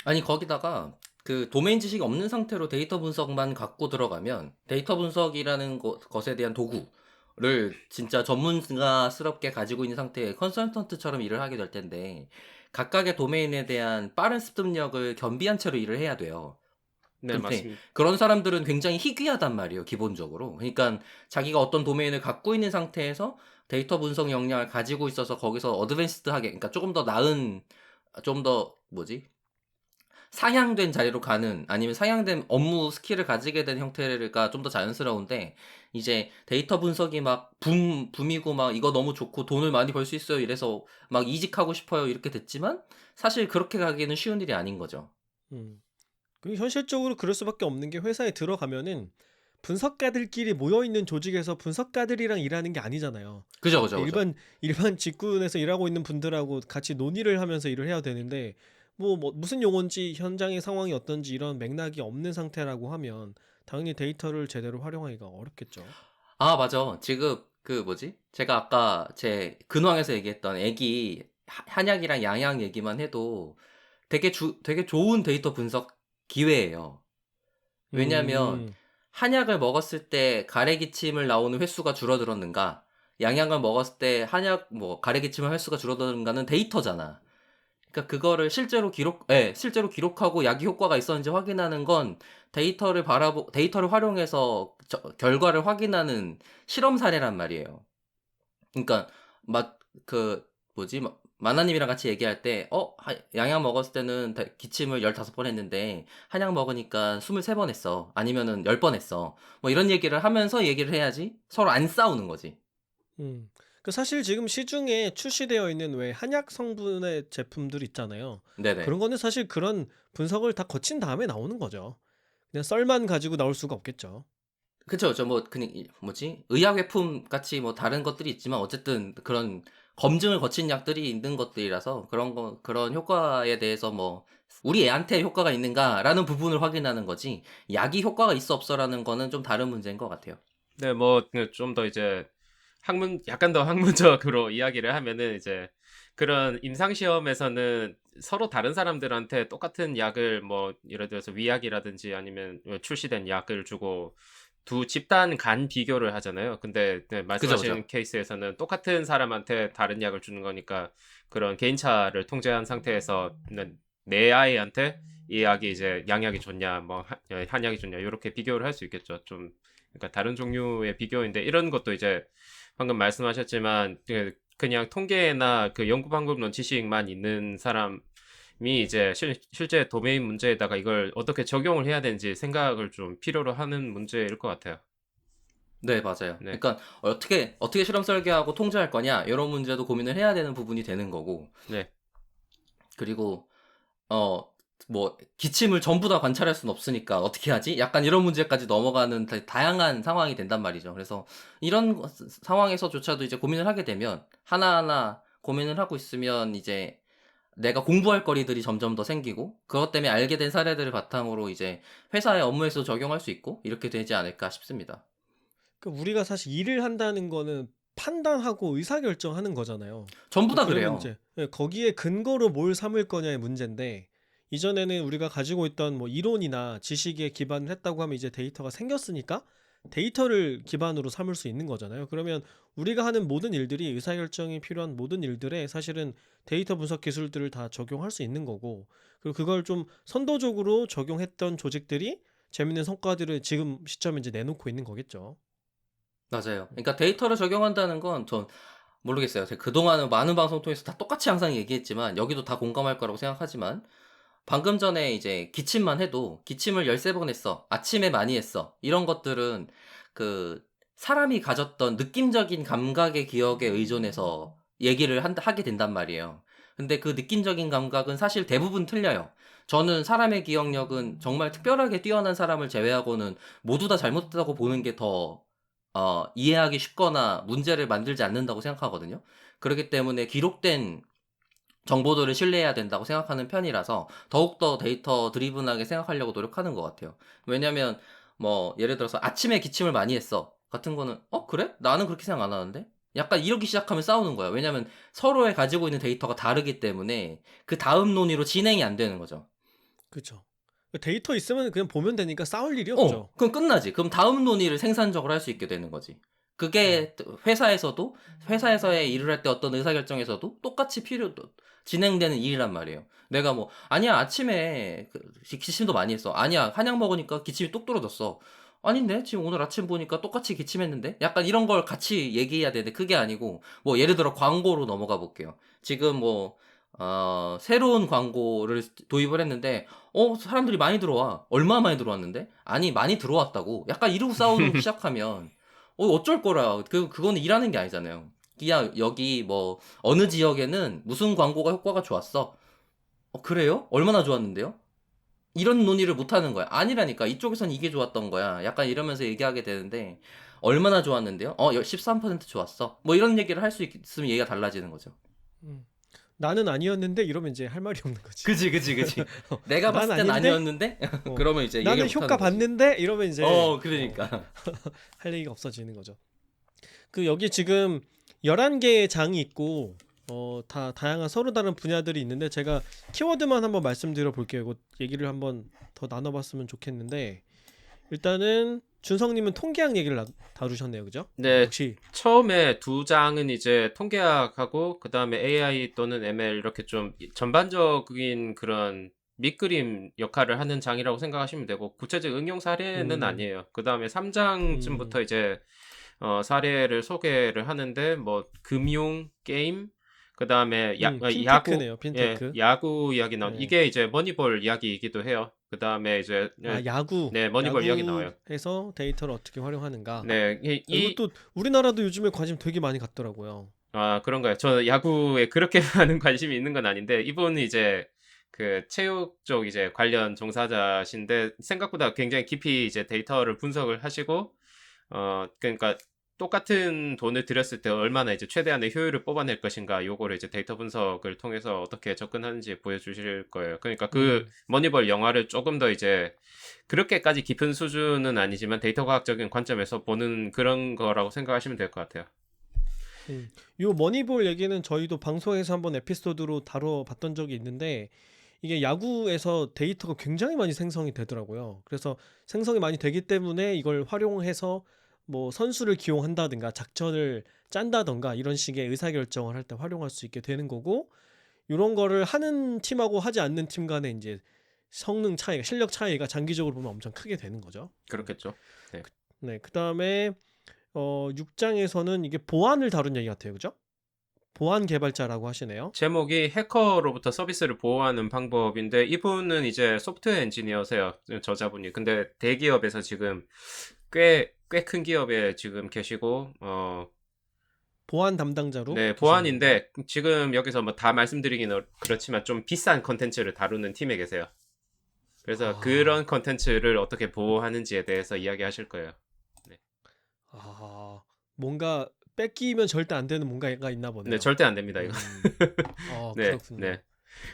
아니 거기다가 그 도메인 지식이 없는 상태로 데이터 분석만 갖고 들어가면 데이터 분석이라는 것에 대한 도구를 진짜 전문가스럽게 가지고 있는 상태의 컨설턴트처럼 일을 하게 될 텐데 각각의 도메인에 대한 빠른 습득력을 겸비한 채로 일을 해야 돼요. 네, 근데 맞습니다. 그런 사람들은 굉장히 희귀하단 말이에요, 기본적으로. 그러니까 자기가 어떤 도메인을 갖고 있는 상태에서 데이터 분석 역량을 가지고 있어서 거기서 어드밴스드하게, 그러니까 조금 더 나은, 좀 더 뭐지? 상향된 자리로 가는 아니면 상향된 업무 스킬을 가지게 된 형태가 좀 더 자연스러운데 이제 데이터 분석이 막 붐이고 막 이거 너무 좋고 돈을 많이 벌 수 있어요 이래서 막 이직하고 싶어요 이렇게 됐지만 사실 그렇게 가기에는 쉬운 일이 아닌 거죠. 음. 그 현실적으로 그럴 수밖에 없는 게 회사에 들어가면은 분석가들끼리 모여 있는 조직에서 분석가들이랑 일하는 게 아니잖아요. 그죠, 그죠, 그죠. 일반 직군에서 일하고 있는 분들하고 같이 논의를 하면서 일을 해야 되는데 뭐 무슨 용어인지 현장의 상황이 어떤지 이런 맥락이 없는 상태라고 하면 당연히 데이터를 제대로 활용하기가 어렵겠죠. 아, 맞아. 지금 그 뭐지? 제가 아까 제 근황에서 얘기했던 애기 한약이랑 양약 얘기만 해도 되게 좋은 데이터 분석 기회예요. 왜냐하면 음. 한약을 먹었을 때 가래기침을 나오는 횟수가 줄어들었는가, 양약을 먹었을 때 한약 뭐 가래기침의 횟수가 줄어드는가는 데이터잖아. 그러니까 그거를 실제로 기록하고 약이 효과가 있었는지 확인하는 건 데이터를 활용해서 결과를 확인하는 실험 사례란 말이에요. 그러니까 막 그 뭐지 마나님이랑 같이 얘기할 때 양약 먹었을 때는 기침을 15번 했는데 한약 먹으니까 23번 했어. 아니면은 10번 했어. 뭐 이런 얘기를 하면서 얘기를 해야지 서로 안 싸우는 거지. 음. 그 사실 지금 시중에 출시되어 있는 왜 한약 성분의 제품들 있잖아요. 그런 네네. 거는 사실 그런 분석을 다 거친 다음에 나오는 거죠. 그냥 썰만 가지고 나올 수가 없겠죠. 그쵸. 뭐 그냥 뭐지 의약외품 같이 뭐 다른 것들이 있지만 어쨌든 그런 검증을 거친 약들이 있는 것들이라서 그런 효과에 대해서 뭐 '우리 애한테 효과가 있는가.'라는 부분을 확인하는 거지, 약이 효과가 있어 없어라는 거는 좀 다른 문제인 것 같아요. 네, 뭐 좀 더 이제 약간 더 학문적으로 이야기를 하면은 이제 그런 임상 시험에서는 서로 다른 사람들한테 똑같은 약을 뭐 예를 들어서 위약이라든지 아니면 출시된 약을 주고 두 집단 간 비교를 하잖아요. 근데 네, 그죠, 말씀하신 그죠. 케이스에서는 똑같은 사람한테 다른 약을 주는 거니까 그런 개인차를 통제한 상태에서 내 아이한테 이 약이 이제 양약이 좋냐, 뭐 한약이 좋냐 요렇게 비교를 할 수 있겠죠. 좀 그러니까 다른 종류의 비교인데 이런 것도 이제 방금 말씀하셨지만 그냥 통계나 그 연구 방법론 지식만 있는 사람이 이제 실제 도메인 문제에다가 이걸 어떻게 적용을 해야 되는지 생각을 좀 필요로 하는 문제일 것 같아요. 네, 맞아요. 네. 그러니까 어떻게 실험 설계하고 통제할 거냐 이런 문제도 고민을 해야 되는 부분이 되는 거고, 네. 그리고 어 뭐 기침을 전부 다 관찰할 수는 없으니까 어떻게 하지? 약간 이런 문제까지 넘어가는 다양한 상황이 된단 말이죠. 그래서 이런 상황에서조차도 이제 고민을 하게 되면 하나하나 고민을 하고 있으면 이제 내가 공부할 거리들이 점점 더 생기고, 그것 때문에 알게 된 사례들을 바탕으로 이제 회사의 업무에서 적용할 수 있고 이렇게 되지 않을까 싶습니다. 그 우리가 사실 일을 한다는 거는 판단하고 의사결정하는 거잖아요. 전부 다 그러면 그래요. 이제 거기에 근거로 뭘 삼을 거냐의 문제인데, 이전에는 우리가 가지고 있던 뭐 이론이나 지식에 기반을 했다고 하면 이제 데이터가 생겼으니까 데이터를 기반으로 삼을 수 있는 거잖아요. 그러면 우리가 하는 모든 일들이 의사결정이 필요한 모든 일들에 사실은 데이터 분석 기술들을 다 적용할 수 있는 거고, 그리고 그걸 좀 선도적으로 적용했던 조직들이 재밌는 성과들을 지금 시점에 이제 내놓고 있는 거겠죠. 맞아요. 그러니까 데이터를 적용한다는 건 전 모르겠어요. 제가 그동안은 많은 방송 통해서 다 똑같이 항상 얘기했지만 여기도 다 공감할 거라고 생각하지만, 방금 전에 이제 기침만 해도 "기침을 13번 했어. 아침에 많이 했어." 이런 것들은 그 사람이 가졌던 느낌적인 감각의 기억에 의존해서 얘기를 하게 된단 말이에요. 근데 그 느낌적인 감각은 사실 대부분 틀려요. 저는 사람의 기억력은 정말 특별하게 뛰어난 사람을 제외하고는 모두 다 잘못됐다고 보는 게 더 이해하기 쉽거나 문제를 만들지 않는다고 생각하거든요. 그렇기 때문에 기록된 정보들을 신뢰해야 된다고 생각하는 편이라서 더욱더 데이터 드리븐하게 생각하려고 노력하는 것 같아요. 왜냐면 뭐 예를 들어서 "아침에 기침을 많이 했어." 같은 거는 "어 그래? 나는 그렇게 생각 안 하는데?" 약간 이러기 시작하면 싸우는 거예요. 왜냐면 서로의 가지고 있는 데이터가 다르기 때문에 그다음 논의로 진행이 안 되는 거죠. 그죠. 데이터 있으면 그냥 보면 되니까 싸울 일이 없죠. 그럼 끝나지. 그럼 다음 논의를 생산적으로 할 수 있게 되는 거지. 음. 그게 회사에서의 일을 할 때 어떤 의사결정에서도 똑같이 진행되는 일이란 말이에요. 내가 뭐 "아니야. 아침에 기침도 많이 했어." "아니야. 한약 먹으니까 기침이 뚝 떨어졌어." "아닌데? 지금 오늘 아침 보니까 똑같이 기침했는데?" 약간 이런 걸 같이 얘기해야 되는데 그게 아니고, 뭐 예를 들어 광고로 넘어가 볼게요. 지금 뭐 새로운 광고를 도입을 했는데 사람들이 많이 들어와. "얼마 많이 들어왔는데?" "아니 많이 들어왔다고." 약간 이러고 싸우고 시작하면 어쩔 거라. 그거는 일하는 게 아니잖아요. 그냥 여기 뭐 "어느 지역에는 무슨 광고가 효과가 좋았어." 그래요? 얼마나 좋았는데요?" 이런 논의를 못 하는 거야. 아니라니까. "이쪽에선 이게 좋았던 거야." 약간 이러면서 얘기하게 되는데, "얼마나 좋았는데요?" 13% 좋았어." 뭐 이런 얘기를 할 수 있으면 얘기가 달라지는 거죠. 음. "나는 아니었는데." 이러면 이제 할 말이 없는 거지. 그지, 그지, 그지. "내가 "난 봤을 땐 아닌데." 아니었는데?" 어. 그러면 이제 얘기를 "나는 못 효과 하는 거지. 봤는데." 이러면 이제 그러니까. 할 얘기가 없어지는 거죠. 여기 지금 11개의 장이 있고 다 다양한 서로 다른 분야들이 있는데 제가 키워드만 한번 말씀드려 볼게요. 이거 얘기를 한번 더 나눠봤으면 좋겠는데 일단은 준성님은 통계학 얘기를 다루셨네요, 그죠? 네, 역시 처음에 두 장은 이제 통계학하고 그 다음에 AI 또는 ML 이렇게 좀 전반적인 그런 밑그림 역할을 하는 장이라고 생각하시면 되고 구체적 응용 사례는 음, 아니에요. 그 다음에 음, 3장쯤부터 이제 사례를 소개를 하는데 뭐 금융, 게임, 그 다음에 야구, 핀테크네요, 예, 핀테크. 야구 이야기 나온 네. 이게 이제 머니볼 이야기이기도 해요. 그 다음에 이제 야구, 네, 머니볼 이야기 나와요. 야구에서 데이터를 어떻게 활용하는가. 네, 이것도 우리나라도 요즘에 관심 되게 많이 갖더라고요. 그런가요? 저 야구에 그렇게 많은 관심이 있는 건 아닌데, 이분은 이제 그 체육 쪽 이제 관련 종사자신데, 생각보다 굉장히 깊이 이제 데이터를 분석을 하시고, 그러니까 똑같은 돈을 들였을 때 얼마나 이제 최대한의 효율을 뽑아낼 것인가, 요거를 이제 데이터 분석을 통해서 어떻게 접근하는지 보여주실 거예요. 그러니까 그 음, 머니볼 영화를 조금 더 이제 그렇게까지 깊은 수준은 아니지만 데이터 과학적인 관점에서 보는 그런 거라고 생각하시면 될 것 같아요. 요 머니볼 얘기는 저희도 방송에서 한번 에피소드로 다뤄봤던 적이 있는데 이게 야구에서 데이터가 굉장히 많이 생성이 되더라고요. 그래서 생성이 많이 되기 때문에 이걸 활용해서 뭐 선수를 기용한다든가 작전을 짠다든가 이런 식의 의사결정을 할 때 활용할 수 있게 되는 거고 이런 거를 하는 팀하고 하지 않는 팀 간의 이제 성능 차이가 실력 차이가 장기적으로 보면 엄청 크게 되는 거죠. 그렇겠죠. 네. 네, 그다음에 6장에서는 이게 보안을 다룬 얘기 같아요. 그죠? 보안 개발자라고 하시네요. 제목이 해커로부터 서비스를 보호하는 방법인데 이분은 이제 소프트웨어 엔지니어세요. 저자분이. 근데 대기업에서 지금 꽤 큰 기업에 지금 계시고 보안 담당자로 네, 계시는 건가요? 보안인데 지금 여기서 뭐 다 말씀드리기는 그렇지만 좀 비싼 컨텐츠를 다루는 팀에 계세요. 그래서 아, 그런 컨텐츠를 어떻게 보호하는지에 대해서 이야기하실 거예요. 네. 뭔가 뺏기면 절대 안 되는 뭔가가 있나 네, 보네요. 절대 안 됩니다, 이거. 음, 네, 그렇군요. 네.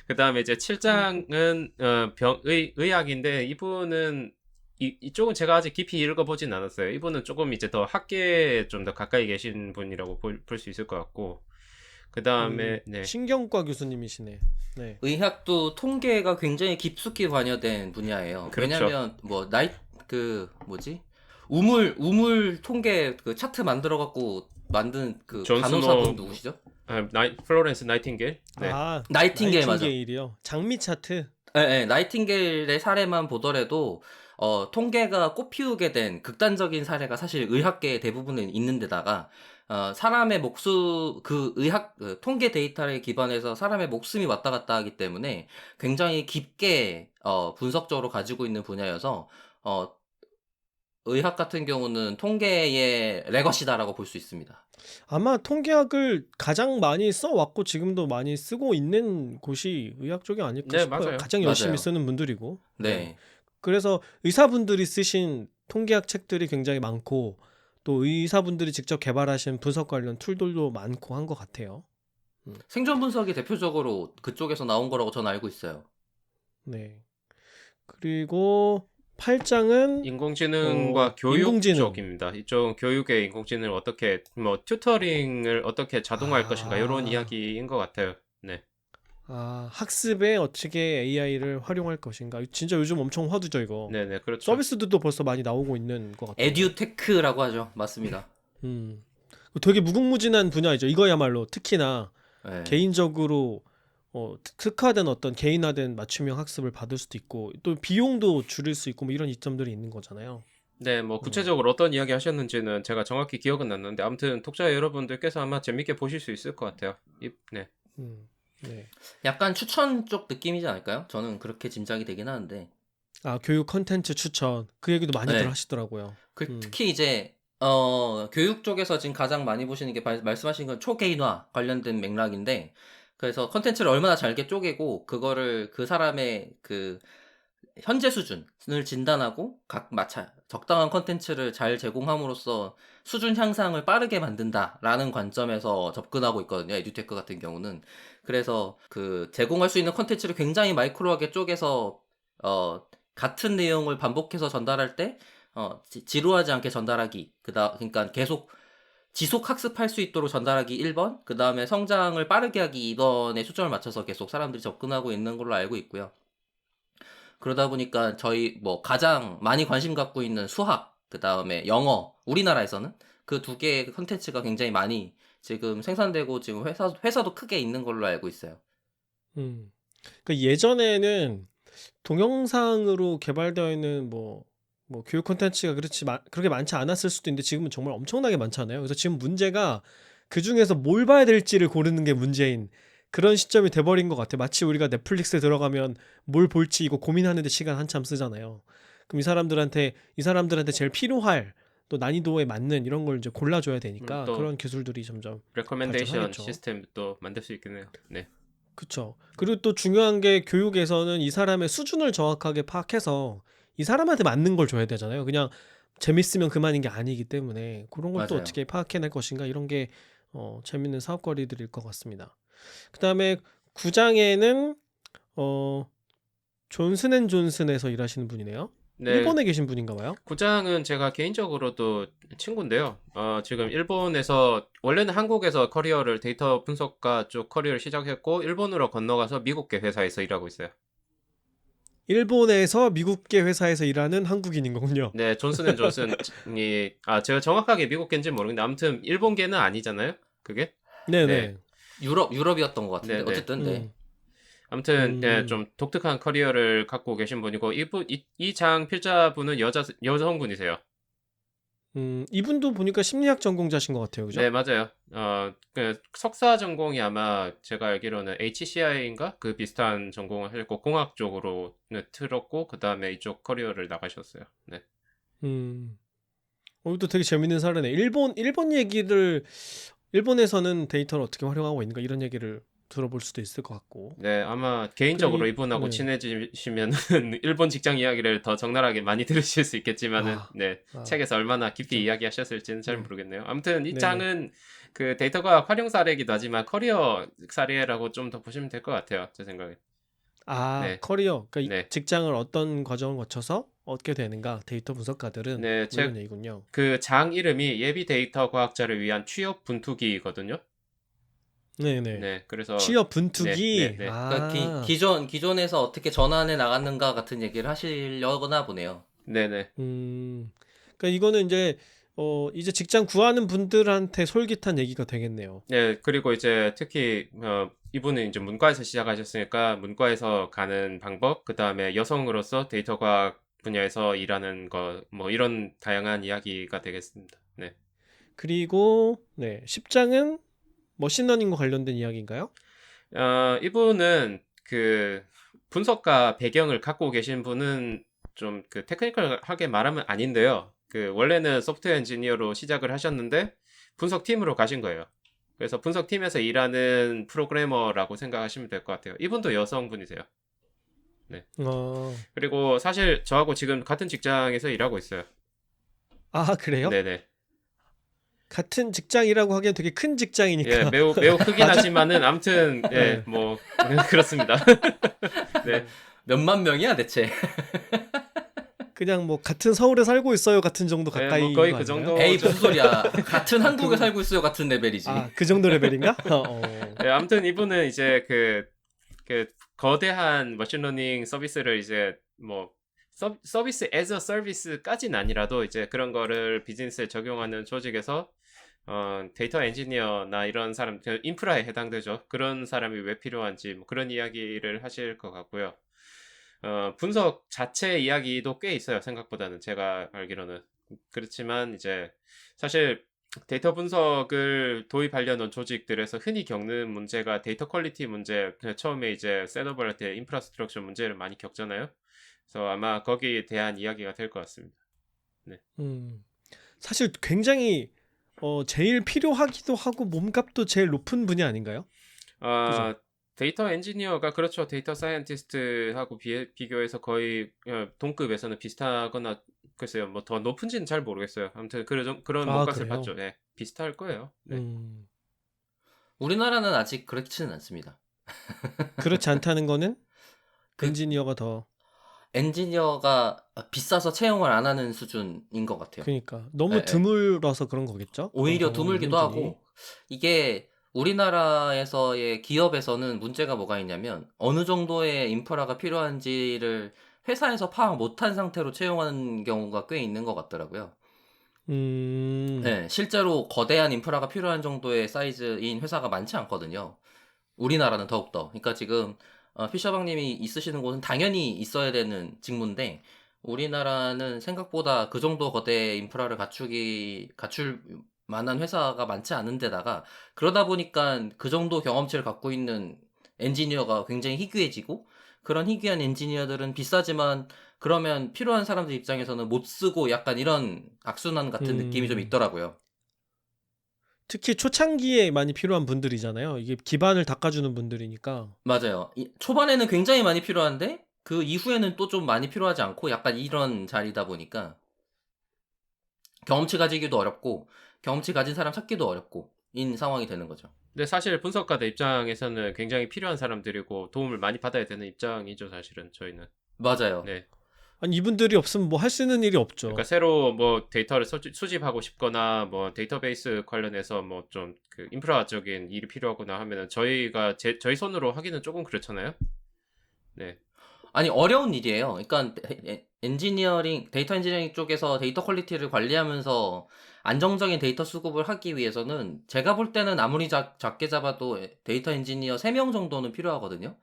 그다음에 이제 그리고 7장은 의학인데 이분은 이쪽은 제가 아직 깊이 읽어보진 않았어요. 이분은 조금 이제 더 학계에 좀 더 가까이 계신 분이라고 볼 수 있을 것 같고 그다음에 네. 신경과 교수님이시네. 네. 의학도 통계가 굉장히 깊숙이 관여된 분야예요. 그렇죠. 왜냐면 뭐 그 뭐지? 우물 통계 그 차트 만들어 갖고 만든 그 존 간호사분 스노우 누구시죠? 플로렌스 나이팅게일. 네. 나이팅게일 맞아. 나이팅게일이요. 장미 차트. 예, 예, 나이팅게일의 사례만 보더라도 통계가 꽃피우게 된 극단적인 사례가 사실 의학계의 대부분은 있는데다가 사람의 그 통계 데이터를 기반해서 사람의 목숨이 왔다 갔다 하기 때문에 굉장히 깊게 분석적으로 가지고 있는 분야여서 어, 의학 같은 경우는 통계의 레거시다라고 볼 수 있습니다. 아마 통계학을 가장 많이 써왔고 지금도 많이 쓰고 있는 곳이 의학 쪽이 아닐까 네, 싶어요. 맞아요. 가장 열심히 맞아요. 쓰는 분들이고. 네. 네. 그래서 의사분들이 쓰신 통계학 책들이 굉장히 많고 또 의사분들이 직접 개발하신 분석 관련 툴들도 많고 한 것 같아요. 음, 생존 분석이 대표적으로 그쪽에서 나온 거라고 저는 알고 있어요. 네. 그리고 8장은 인공지능과 교육 인공지능. 쪽입니다. 이쪽 교육의 인공지능을 어떻게 뭐 튜터링을 어떻게 자동화할 것인가 이런 아, 이야기인 것 같아요. 네. 학습에 어떻게 AI를 활용할 것인가. 진짜 요즘 엄청 화두죠, 이거. 네, 네. 그렇죠. 서비스들도 벌써 많이 나오고 있는 것 같아요. 에듀테크라고 하죠. 맞습니다. 음, 되게 무궁무진한 분야이죠. 이거야말로 특히나 네. 개인적으로 특화된 어떤 개인화된 맞춤형 학습을 받을 수도 있고 또 비용도 줄일 수 있고 뭐 이런 이점들이 있는 거잖아요. 네, 뭐 음, 구체적으로 어떤 이야기 하셨는지는 제가 정확히 기억은 안 나는데 아무튼 독자 여러분들께서 아마 재밌게 보실 수 있을 것 같아요. 네. 음, 네. 약간 추천 쪽 느낌이지 않을까요? 저는 그렇게 짐작이 되긴 하는데. 교육 컨텐츠 추천 그 얘기도 많이들 네. 하시더라고요. 음, 특히 이제 교육 쪽에서 지금 가장 많이 보시는 게 말씀하신 건 초개인화 관련된 맥락인데 그래서 컨텐츠를 얼마나 잘게 쪼개고 그거를 그 사람의 그 현재 수준을 진단하고 적당한 컨텐츠를 잘 제공함으로써 수준 향상을 빠르게 만든다라는 관점에서 접근하고 있거든요. 에듀테크 같은 경우는. 그래서 그 제공할 수 있는 컨텐츠를 굉장히 마이크로하게 쪼개서 같은 내용을 반복해서 전달할 때 지루하지 않게 전달하기. 그러니까 계속 지속 학습할 수 있도록 전달하기 1번, 그 다음에 성장을 빠르게 하기 2번에 초점을 맞춰서 계속 사람들이 접근하고 있는 걸로 알고 있고요. 그러다 보니까 저희 뭐 가장 많이 관심 갖고 있는 수학, 그 다음에 영어, 우리나라에서는 그 두 개의 컨텐츠가 굉장히 많이 지금 생산되고 지금 회사도 크게 있는 걸로 알고 있어요. 음. 그러니까 예전에는 동영상으로 개발되어 있는 뭐 교육 콘텐츠가 그렇게 많지 않았을 수도 있는데 지금은 정말 엄청나게 많잖아요. 그래서 지금 문제가 그중에서 뭘 봐야 될지를 고르는 게 문제인 그런 시점이 돼버린 것 같아요. 마치 우리가 넷플릭스에 들어가면 뭘 볼지 이거 고민하는데 시간 한참 쓰잖아요. 그럼 이 사람들한테 제일 필요할 또 난이도에 맞는 이런 걸 이제 골라줘야 되니까 또 그런 기술들이 점점 레커멘데이션 발전하겠죠. 시스템도 만들 수 있겠네요. 네. 그쵸. 그리고 또 중요한 게 교육에서는 이 사람의 수준을 정확하게 파악해서 이 사람한테 맞는 걸 줘야 되잖아요. 그냥 재밌으면 그만인 게 아니기 때문에 그런 걸 또 맞아요. 어떻게 파악해낼 것인가 이런 게 재밌는 사업거리들일 것 같습니다. 그다음에 9장에는 존슨앤존슨에서 일하시는 분이네요. 네. 일본에 계신 분인가 봐요. 구장은 제가 개인적으로도 친구인데요. 지금 일본에서 원래는 한국에서 커리어를 데이터 분석가 쪽 커리어를 시작했고 일본으로 건너가서 미국계 회사에서 일하고 있어요. 일본에서 미국계 회사에서 일하는 한국인인 거군요. 네, 존슨앤존슨이 제가 정확하게 미국계인지 모르겠는데 아무튼 일본계는 아니잖아요. 그게? 네네. 네. 유럽이었던 것 같은데. 네네. 어쨌든, 네. 아무튼 좀 독특한 커리어를 갖고 계신 분이고 이 장 필자분은 여성분이세요. 이분도 보니까 심리학 전공자신 것 같아요, 그죠? 네, 맞아요. 그 석사 전공이 아마 제가 알기로는 HCI인가? 그 비슷한 전공을 하셨고 공학 쪽으로 틀었고 그 다음에 이쪽 커리어를 나가셨어요. 네. 또 되게 재밌는 사례네. 일본에서는 데이터를 어떻게 활용하고 있는가 이런 얘기를 들어볼 수도 있을 것 같고. 네, 아마 개인적으로 이분하고 네. 친해지시면은 일본 직장 이야기를 더 적나라하게 많이 들으실 수 있겠지만은 네, 책에서 얼마나 깊이 이야기하셨을지는 잘 네. 모르겠네요. 아무튼 이 네네. 장은 그 데이터과학 활용 사례이기도 하지만 커리어 사례라고 좀 더 보시면 될 것 같아요. 제 생각에. 네. 커리어. 그러니까 네. 직장을 어떤 과정을 거쳐서 얻게 되는가 데이터 분석가들은 네, 뭐 이런 얘기군요. 그 장 이름이 예비 데이터 과학자를 위한 취업 분투기거든요. 네네. 네, 그래서 취업 분투기. 네. 그러니까 기존에서 어떻게 전환해 나갔는가 같은 얘기를 하시려거나 보네요. 네네. 그러니까 이거는 이제 직장 구하는 분들한테 솔깃한 얘기가 되겠네요. 네, 그리고 이제 특히 이분은 이제 문과에서 시작하셨으니까 문과에서 가는 방법, 그 다음에 여성으로서 데이터 과학 분야에서 일하는 거, 뭐 이런 다양한 이야기가 되겠습니다. 네. 그리고 10장은 머신러닝과 관련된 이야기인가요? 이분은 그 분석가 배경을 갖고 계신 분은 좀 그 테크니컬하게 말하면 아닌데요. 그 원래는 소프트웨어 엔지니어로 시작을 하셨는데 분석팀으로 가신 거예요. 그래서 분석팀에서 일하는 프로그래머라고 생각하시면 될 것 같아요. 이분도 여성분이세요. 네. 그리고 사실 저하고 지금 같은 직장에서 일하고 있어요. 그래요? 네네. 같은 직장이라고 하기엔 되게 큰 직장이니까. 예, 매우 크긴 하지만은 아무튼 뭐 그렇습니다. 네. 몇만 명이야 대체? 그냥 뭐 같은 서울에 살고 있어요 같은 정도 네, 가까이 뭐 거의 거 그 아닌가요? 정도. 에이 무슨 소리야? 같은 한국에 살고 있어요 같은 레벨이지. 그 정도 레벨인가? 네, 아무튼 이분은 이제 그 거대한 머신러닝 서비스를 이제 뭐 서비스 as a service까지는 아니라도 이제 그런 거를 비즈니스에 적용하는 조직에서 데이터 엔지니어나 이런 사람, 인프라에 해당되죠. 그런 사람이 왜 필요한지 뭐 그런 이야기를 하실 것 같고요. 분석 자체 이야기도 꽤 있어요. 생각보다는 제가 알기로는. 그렇지만 이제 사실 데이터 분석을 도입하려는 조직들에서 흔히 겪는 문제가 데이터 퀄리티 문제, 처음에 이제 셋업을 할 때 인프라스트럭처 문제를 많이 겪잖아요. 그래서 아마 거기에 대한 이야기가 될 것 같습니다. 네. 사실 굉장히 제일 필요하기도 하고 몸값도 제일 높은 분야 아닌가요? 그죠? 데이터 엔지니어가 그렇죠. 데이터 사이언티스트하고 비교해서 거의 동급에서는 비슷하거나 글쎄요. 뭐 더 높은지는 잘 모르겠어요. 아무튼 그런 몸값을 그래요? 받죠. 네. 비슷할 거예요. 네. 우리나라는 아직 그렇지는 않습니다. 그렇지 않다는 거는 그- 엔지니어가 더 엔지니어가 비싸서 채용을 안 하는 수준인 것 같아요. 그러니까 예, 너무 예. 드물어서 그런 거겠죠? 그런 오히려 경험이 있는 드물기도 분이. 하고 이게 우리나라에서의 기업에서는 문제가 뭐가 있냐면 어느 정도의 인프라가 필요한지를 회사에서 파악 못한 상태로 채용하는 경우가 꽤 있는 것 같더라고요. 음. 네, 실제로 거대한 인프라가 필요한 정도의 사이즈인 회사가 많지 않거든요. 우리나라는 더욱더. 그러니까 지금 피셔방님이 있으시는 곳은 당연히 있어야 되는 직무인데 우리나라는 생각보다 그 정도 거대 인프라를 갖출 만한 회사가 많지 않은 데다가 그러다 보니까 그 정도 경험치를 갖고 있는 엔지니어가 굉장히 희귀해지고 그런 희귀한 엔지니어들은 비싸지만 그러면 필요한 사람들 입장에서는 못 쓰고 약간 이런 악순환 같은 느낌이 좀 음. 있더라고요. 특히 초창기에 많이 필요한 분들이잖아요. 이게 기반을 닦아주는 분들이니까. 맞아요. 초반에는 굉장히 많이 필요한데 그 이후에는 또 좀 많이 필요하지 않고 약간 이런 자리다 보니까 경험치 가지기도 어렵고 경험치 가진 사람 찾기도 어렵고 인 상황이 되는 거죠. 근데 사실 분석가들 입장에서는 굉장히 필요한 사람들이고 도움을 많이 받아야 되는 입장이죠, 사실은 저희는. 맞아요. 네. 아니 이분들이 없으면 뭐 할 수 있는 일이 그러니까 없죠. 새로 뭐 데이터를 수집하고 싶거나 뭐 데이터베이스 관련해서 뭐 좀 그 인프라적인 일이 필요하거나 하면은 저희가 저희 손으로 하기는 조금 그렇잖아요. 네. 아니 어려운 일이에요. 그러니까 데이터 엔지니어링 쪽에서 데이터 퀄리티를 관리하면서 안정적인 데이터 수급을 하기 위해서는 제가 볼 때는 아무리 작게 잡아도 데이터 엔지니어 3명 정도는 필요하거든요.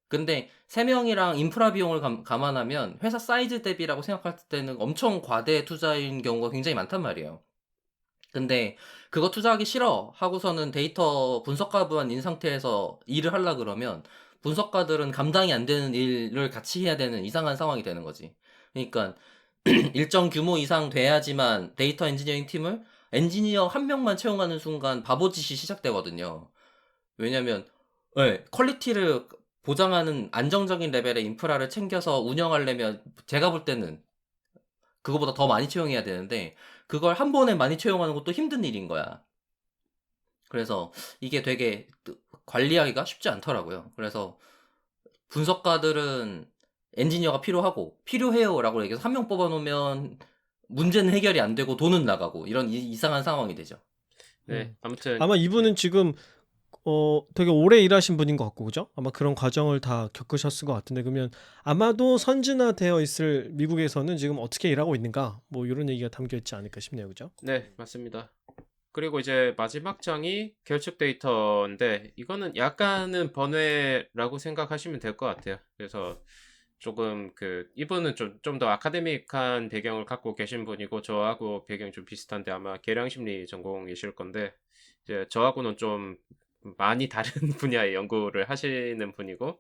근데 3명이랑 인프라 비용을 감안하면 회사 사이즈 대비라고 생각할 때는 엄청 과대 투자인 경우가 굉장히 많단 말이에요. 근데 그거 투자하기 싫어 하고서는 데이터 분석가만 인 상태에서 일을 하려 그러면 분석가들은 감당이 안 되는 일을 같이 해야 되는 이상한 상황이 되는 거지. 그러니까 일정 규모 이상 돼야지만 데이터 엔지니어링 팀을 엔지니어 한 명만 채용하는 순간 바보짓이 시작되거든요. 왜냐면 퀄리티를 보장하는 안정적인 레벨의 인프라를 챙겨서 운영하려면 제가 볼 때는 그거보다 더 많이 채용해야 되는데 그걸 한 번에 많이 채용하는 것도 힘든 일인 거야. 그래서 이게 되게 관리하기가 쉽지 않더라고요. 그래서 분석가들은 엔지니어가 필요하고 필요해요라고 얘기해서 한 명 뽑아놓으면 문제는 해결이 안 되고 돈은 나가고 이런 이상한 상황이 되죠. 네. 음. 아무튼 아마 네. 이분은 지금 되게 오래 일하신 분인 것 같고 그죠? 아마 그런 과정을 다 겪으셨을 것 같은데 그러면 아마도 선진화되어 있을 미국에서는 지금 어떻게 일하고 있는가 뭐 이런 얘기가 담겨 있지 않을까 싶네요, 그죠? 네, 맞습니다. 그리고 이제 마지막 장이 결측 데이터인데 이거는 약간은 번외라고 생각하시면 될 것 같아요. 그래서 조금 그 이분은 좀 더 아카데믹한 배경을 갖고 계신 분이고 저하고 배경이 좀 비슷한데 아마 계량심리 전공이실 건데 이제 저하고는 좀 많이 다른 분야의 연구를 하시는 분이고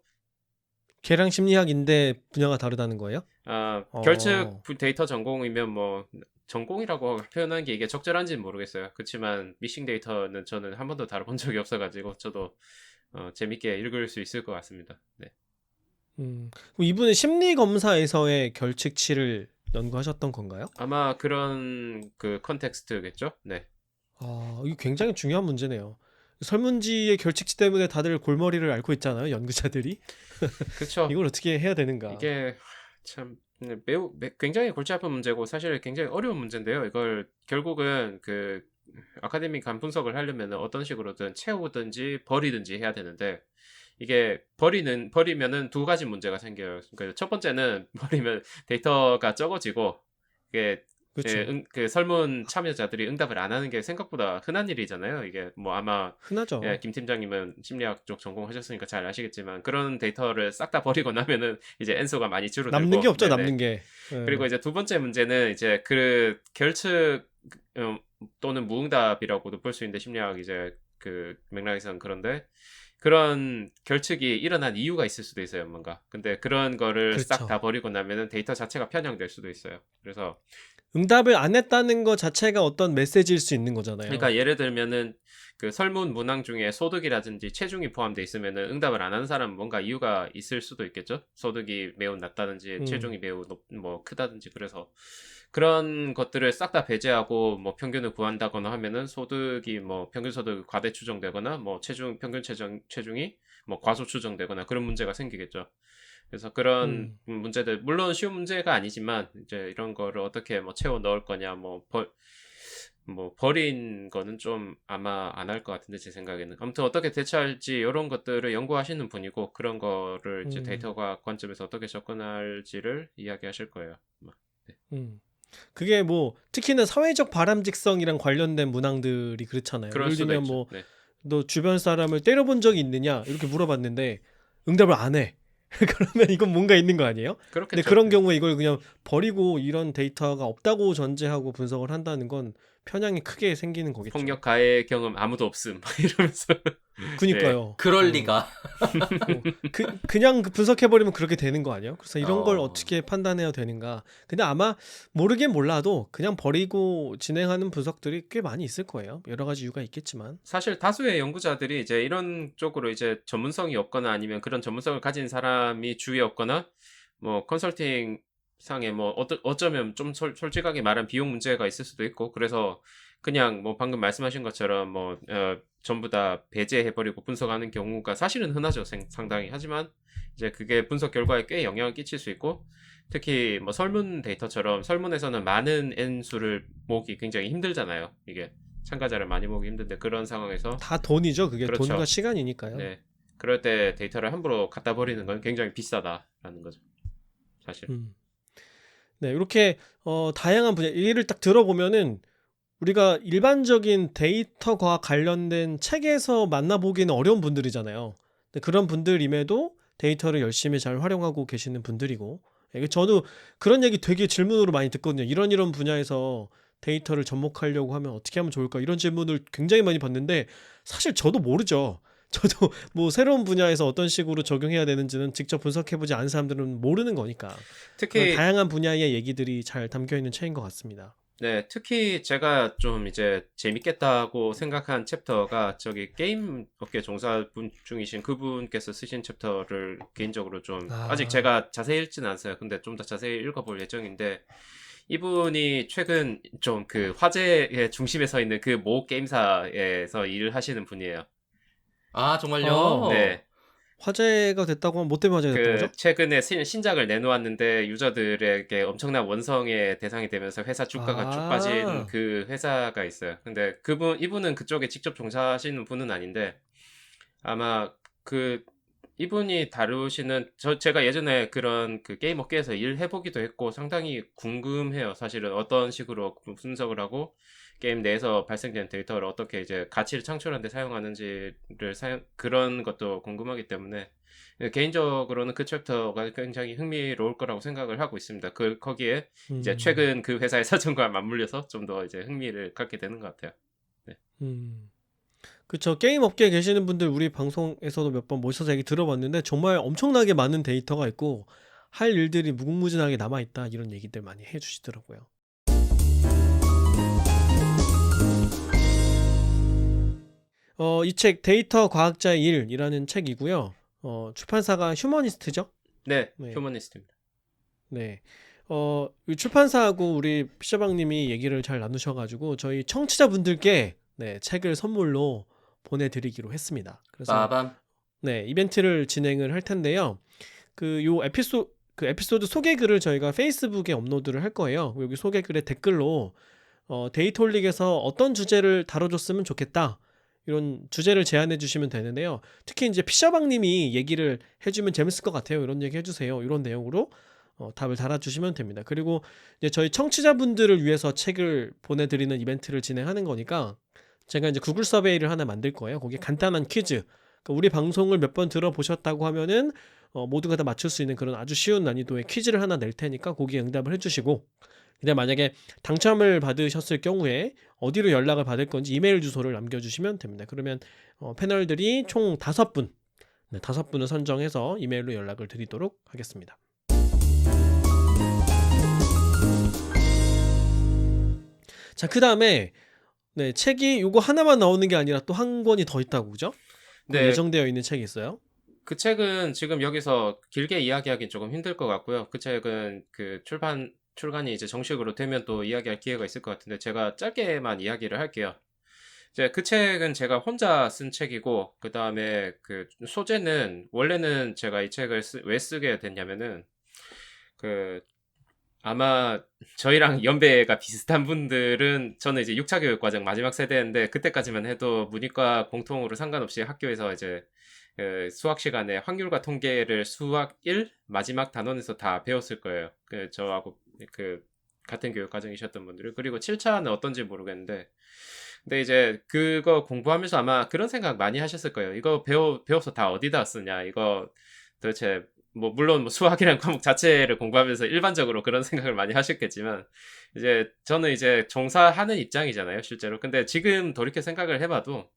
계량 심리학인데 분야가 다르다는 거예요? 결측 어. 데이터 전공이면 뭐 전공이라고 표현하는 게 이게 적절한지는 모르겠어요. 그렇지만 미싱 데이터는 저는 한 번도 다뤄본 적이 없어가지고 저도 재밌게 읽을 수 있을 것 같습니다. 네. 그럼 이분은 심리 검사에서의 결칙치를 연구하셨던 건가요? 아마 그런 그 컨텍스트겠죠? 네. 이거 굉장히 중요한 문제네요. 설문지의 결칙치 때문에 다들 골머리를 앓고 있잖아요, 연구자들이. 그렇죠. 이걸 어떻게 해야 되는가? 이게 참 굉장히 골치 아픈 문제고 사실 굉장히 어려운 문제인데요. 이걸 결국은 그 아카데믹 간 분석을 하려면 어떤 식으로든 채우든지 버리든지 해야 되는데 이게 버리면은 두 가지 문제가 생겨요. 그러니까 첫 번째는 버리면 데이터가 적어지고 이게 그렇죠. 그 설문 참여자들이 응답을 안 하는 게 생각보다 흔한 일이잖아요. 이게 뭐 아마 흔하죠. 김 팀장님은 심리학 쪽 전공하셨으니까 잘 아시겠지만 그런 데이터를 싹 다 버리고 나면은 이제 엔소가 많이 남는 게 줄어들고 없죠, 네네. 남는 게. 그리고 예. 이제 두 번째 문제는 이제 그 결측 어, 또는 무응답이라고도 볼 수 있는데 심리학 이제 그 맥락에서는 그런데 그런 결측이 일어난 이유가 있을 수도 있어요, 뭔가. 근데 그런 거를 싹 그렇죠. 다 버리고 나면은 데이터 자체가 편향될 수도 있어요. 그래서 응답을 안 했다는 것 자체가 어떤 메시지일 수 있는 거잖아요. 그러니까 예를 들면은 그 설문 문항 중에 소득이라든지 체중이 포함돼 있으면은 응답을 안 하는 사람은 뭔가 이유가 있을 수도 있겠죠. 소득이 매우 낮다든지 음. 체중이 매우 뭐 크다든지 그래서 그런 것들을 싹 다 배제하고 뭐 평균을 구한다거나 하면은 소득이 뭐 평균 소득 과대 추정되거나 뭐 평균 체중이 뭐 과소 추정되거나 그런 문제가 생기겠죠. 그래서 그런 음. 문제들 물론 쉬운 문제가 아니지만 이제 이런 거를 어떻게 뭐 채워 넣을 거냐 뭐 버린 거는 좀 아마 안 할 것 같은데 제 생각에는 아무튼 어떻게 대처할지 이런 것들을 연구하시는 분이고 그런 거를 이제 음. 데이터 과학 관점에서 어떻게 접근할지를 이야기하실 거예요. 아마. 네. 음. 그게 뭐 특히나 사회적 바람직성이랑 관련된 문항들이 그렇잖아요. 그럴 예를 수도 들면 있죠. 뭐 네. 너 주변 사람을 때려본 적이 있느냐 이렇게 물어봤는데 응답을 안 해. 그러면 이건 뭔가 있는 거 아니에요? 근데 그렇겠죠. 그런 네. 경우에 이걸 그냥 버리고 이런 데이터가 없다고 전제하고 분석을 한다는 건 편향이 크게 생기는 거겠죠. 폭력 가해 경험 아무도 없음 막 이러면서 네. 그니까요. 그럴 리가. 그냥 분석해버리면 그렇게 되는 거 아니에요? 그래서 이런 걸 어. 어떻게 판단해야 되는가. 근데 아마 모르긴 몰라도 그냥 버리고 진행하는 분석들이 꽤 많이 있을 거예요. 여러 가지 이유가 있겠지만. 사실 다수의 연구자들이 이제 이런 쪽으로 이제 전문성이 없거나 아니면 그런 전문성을 가진 사람이 주위에 없거나 뭐 컨설팅 상에 뭐 어쩌면 좀 솔직하게 말한 비용 문제가 있을 수도 있고 그래서 그냥 뭐 방금 말씀하신 것처럼 뭐 전부 다 배제해버리고 분석하는 경우가 사실은 흔하죠 상당히 하지만 이제 그게 분석 결과에 꽤 영향을 끼칠 수 있고 특히 뭐 설문 데이터처럼 설문에서는 많은 n 수를 모으기 굉장히 힘들잖아요 이게 참가자를 많이 모으기 힘든데 그런 상황에서 다 돈이죠. 그게 돈과 그렇죠. 시간이니까요. 네. 그럴 때 데이터를 함부로 갖다 버리는 건 굉장히 비싸다라는 거죠. 사실. 음. 네, 이렇게 다양한 분야 예를 딱 들어보면은 우리가 일반적인 데이터과 관련된 책에서 만나보기는 어려운 분들이잖아요. 근데 그런 분들임에도 데이터를 열심히 잘 활용하고 계시는 분들이고 저도 그런 얘기 되게 질문으로 많이 듣거든요. 이런 분야에서 데이터를 접목하려고 하면 어떻게 하면 좋을까? 이런 질문을 굉장히 많이 받는데 사실 저도 모르죠. 저도 뭐 새로운 분야에서 어떤 식으로 적용해야 되는지는 직접 분석해보지 않은 사람들은 모르는 거니까. 그런 특히 다양한 분야의 얘기들이 잘 담겨 있는 책인 것 같습니다. 네, 특히 제가 좀 이제 재밌겠다고 생각한 챕터가 저기 게임 업계 종사분 중이신 그분께서 쓰신 챕터를 개인적으로 좀 아직 아, 제가 자세히 읽지는 않았어요. 근데 좀 더 자세히 읽어볼 예정인데 이분이 최근 좀 그 화제의 중심에 서 있는 그 모 게임사에서 일을 하시는 분이에요. 아, 어, 네. 정말요? 화제가 됐다고 하면 뭐 때문에 화제가 됐던 그 거죠? 최근에 신작을 내놓았는데 유저들에게 엄청난 원성의 대상이 되면서 회사 주가가 쭉 빠진 아, 그 회사가 있어요. 근데 이분은 그쪽에 직접 종사하시는 분은 아닌데 아마 그 이분이 다루시는 제가 예전에 그런 그 게임 업계에서 일해보기도 했고 상당히 궁금해요. 사실은 어떤 식으로 분석을 하고 게임 내에서 발생된 데이터를 어떻게 이제 가치를 창출하는 데 사용하는지를 그런 것도 궁금하기 때문에 개인적으로는 그 챕터가 굉장히 흥미로울 거라고 생각을 하고 있습니다. 거기에 이제 음, 최근 그 회사의 사정과 맞물려서 좀 더 이제 흥미를 갖게 되는 것 같아요. 네. 음. 그쵸. 게임 업계에 계시는 분들 우리 방송에서도 몇 번 모셔서 얘기 들어봤는데 정말 엄청나게 많은 데이터가 있고 할 일들이 무궁무진하게 남아있다 이런 얘기들 많이 해주시더라고요. 이 책 데이터 과학자의 일이라는 책이고요. 출판사가 휴머니스트죠? 네, 네. 휴머니스트입니다. 네. 이 출판사하고 우리 피셔방님이 얘기를 잘 나누셔가지고 저희 청취자분들께 네, 책을 선물로 보내드리기로 했습니다. 그래서 빠밤. 네, 이벤트를 진행을 할 텐데요. 그 에피소드 소개 글을 저희가 페이스북에 업로드를 할 거예요. 여기 소개 글에 댓글로 데이톨릭에서 어떤 주제를 다뤄줬으면 좋겠다. 이런 주제를 제안해 주시면 되는데요. 특히 이제 피셔방님이 얘기를 해주면 재밌을 것 같아요. 이런 얘기 해주세요. 이런 내용으로 답을 달아주시면 됩니다. 그리고 이제 저희 청취자분들을 위해서 책을 보내드리는 이벤트를 진행하는 거니까 제가 이제 구글 서베이를 하나 만들 거예요. 거기에 간단한 퀴즈. 그러니까 우리 방송을 몇 번 들어보셨다고 하면은 모두가 다 맞출 수 있는 그런 아주 쉬운 난이도의 퀴즈를 하나 낼 테니까 거기에 응답을 해주시고 근데 만약에 당첨을 받으셨을 경우에 어디로 연락을 받을 건지 이메일 주소를 남겨주시면 됩니다. 그러면 패널들이 총 5분, 네, 5분을 선정해서 이메일로 연락을 드리도록 하겠습니다. 자, 그 다음에 네, 책이 요거 하나만 나오는 게 아니라 또 한 권이 더 있다고 그죠? 그 네, 예정되어 있는 책이 있어요. 그 책은 지금 여기서 길게 이야기하기 조금 힘들 것 같고요. 그 책은 그 출간이 이제 정식으로 되면 또 이야기할 기회가 있을 것 같은데 제가 짧게만 이야기를 할게요. 이제 그 책은 제가 혼자 쓴 책이고, 그 다음에 그 소재는, 원래는 제가 이 책을 왜 쓰게 됐냐면은, 그, 아마 저희랑 연배가 비슷한 분들은, 저는 이제 6차 교육과정 마지막 세대인데, 그때까지만 해도 문이과 공통으로 상관없이 학교에서 이제 그 수학 시간에 확률과 통계를 수학 1 마지막 단원에서 다 배웠을 거예요. 그 저하고 그 같은 교육 과정이셨던 분들이. 그리고 7차는 어떤지 모르겠는데, 근데 이제 그거 공부하면서 아마 그런 생각 많이 하셨을 거예요. 이거 배워서 다 어디다 쓰냐? 이거 도대체 뭐 물론 뭐 수학이라는 과목 자체를 공부하면서 일반적으로 그런 생각을 많이 하셨겠지만, 이제 저는 이제 종사하는 입장이잖아요, 실제로. 근데 지금 돌이켜 생각을 해봐도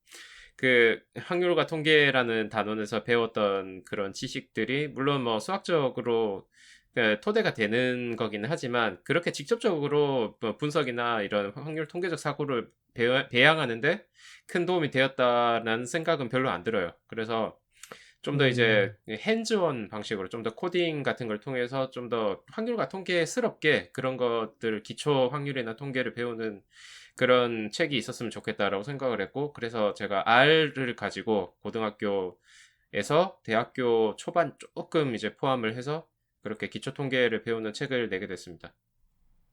그 확률과 통계라는 단원에서 배웠던 그런 지식들이 물론 뭐 수학적으로 그 토대가 되는 거기는 하지만, 그렇게 직접적으로 뭐 분석이나 이런 확률 통계적 사고를 배양하는데 큰 도움이 되었다라는 생각은 별로 안 들어요. 그래서 좀 더 이제 핸즈온 방식으로 좀 더 코딩 같은 걸 통해서 좀 더 확률과 통계스럽게 그런 것들, 기초 확률이나 통계를 배우는 그런 책이 있었으면 좋겠다라고 생각을 했고, 그래서 제가 R을 가지고 고등학교에서 대학교 초반 조금 이제 포함을 해서 그렇게 기초 통계를 배우는 책을 내게 됐습니다.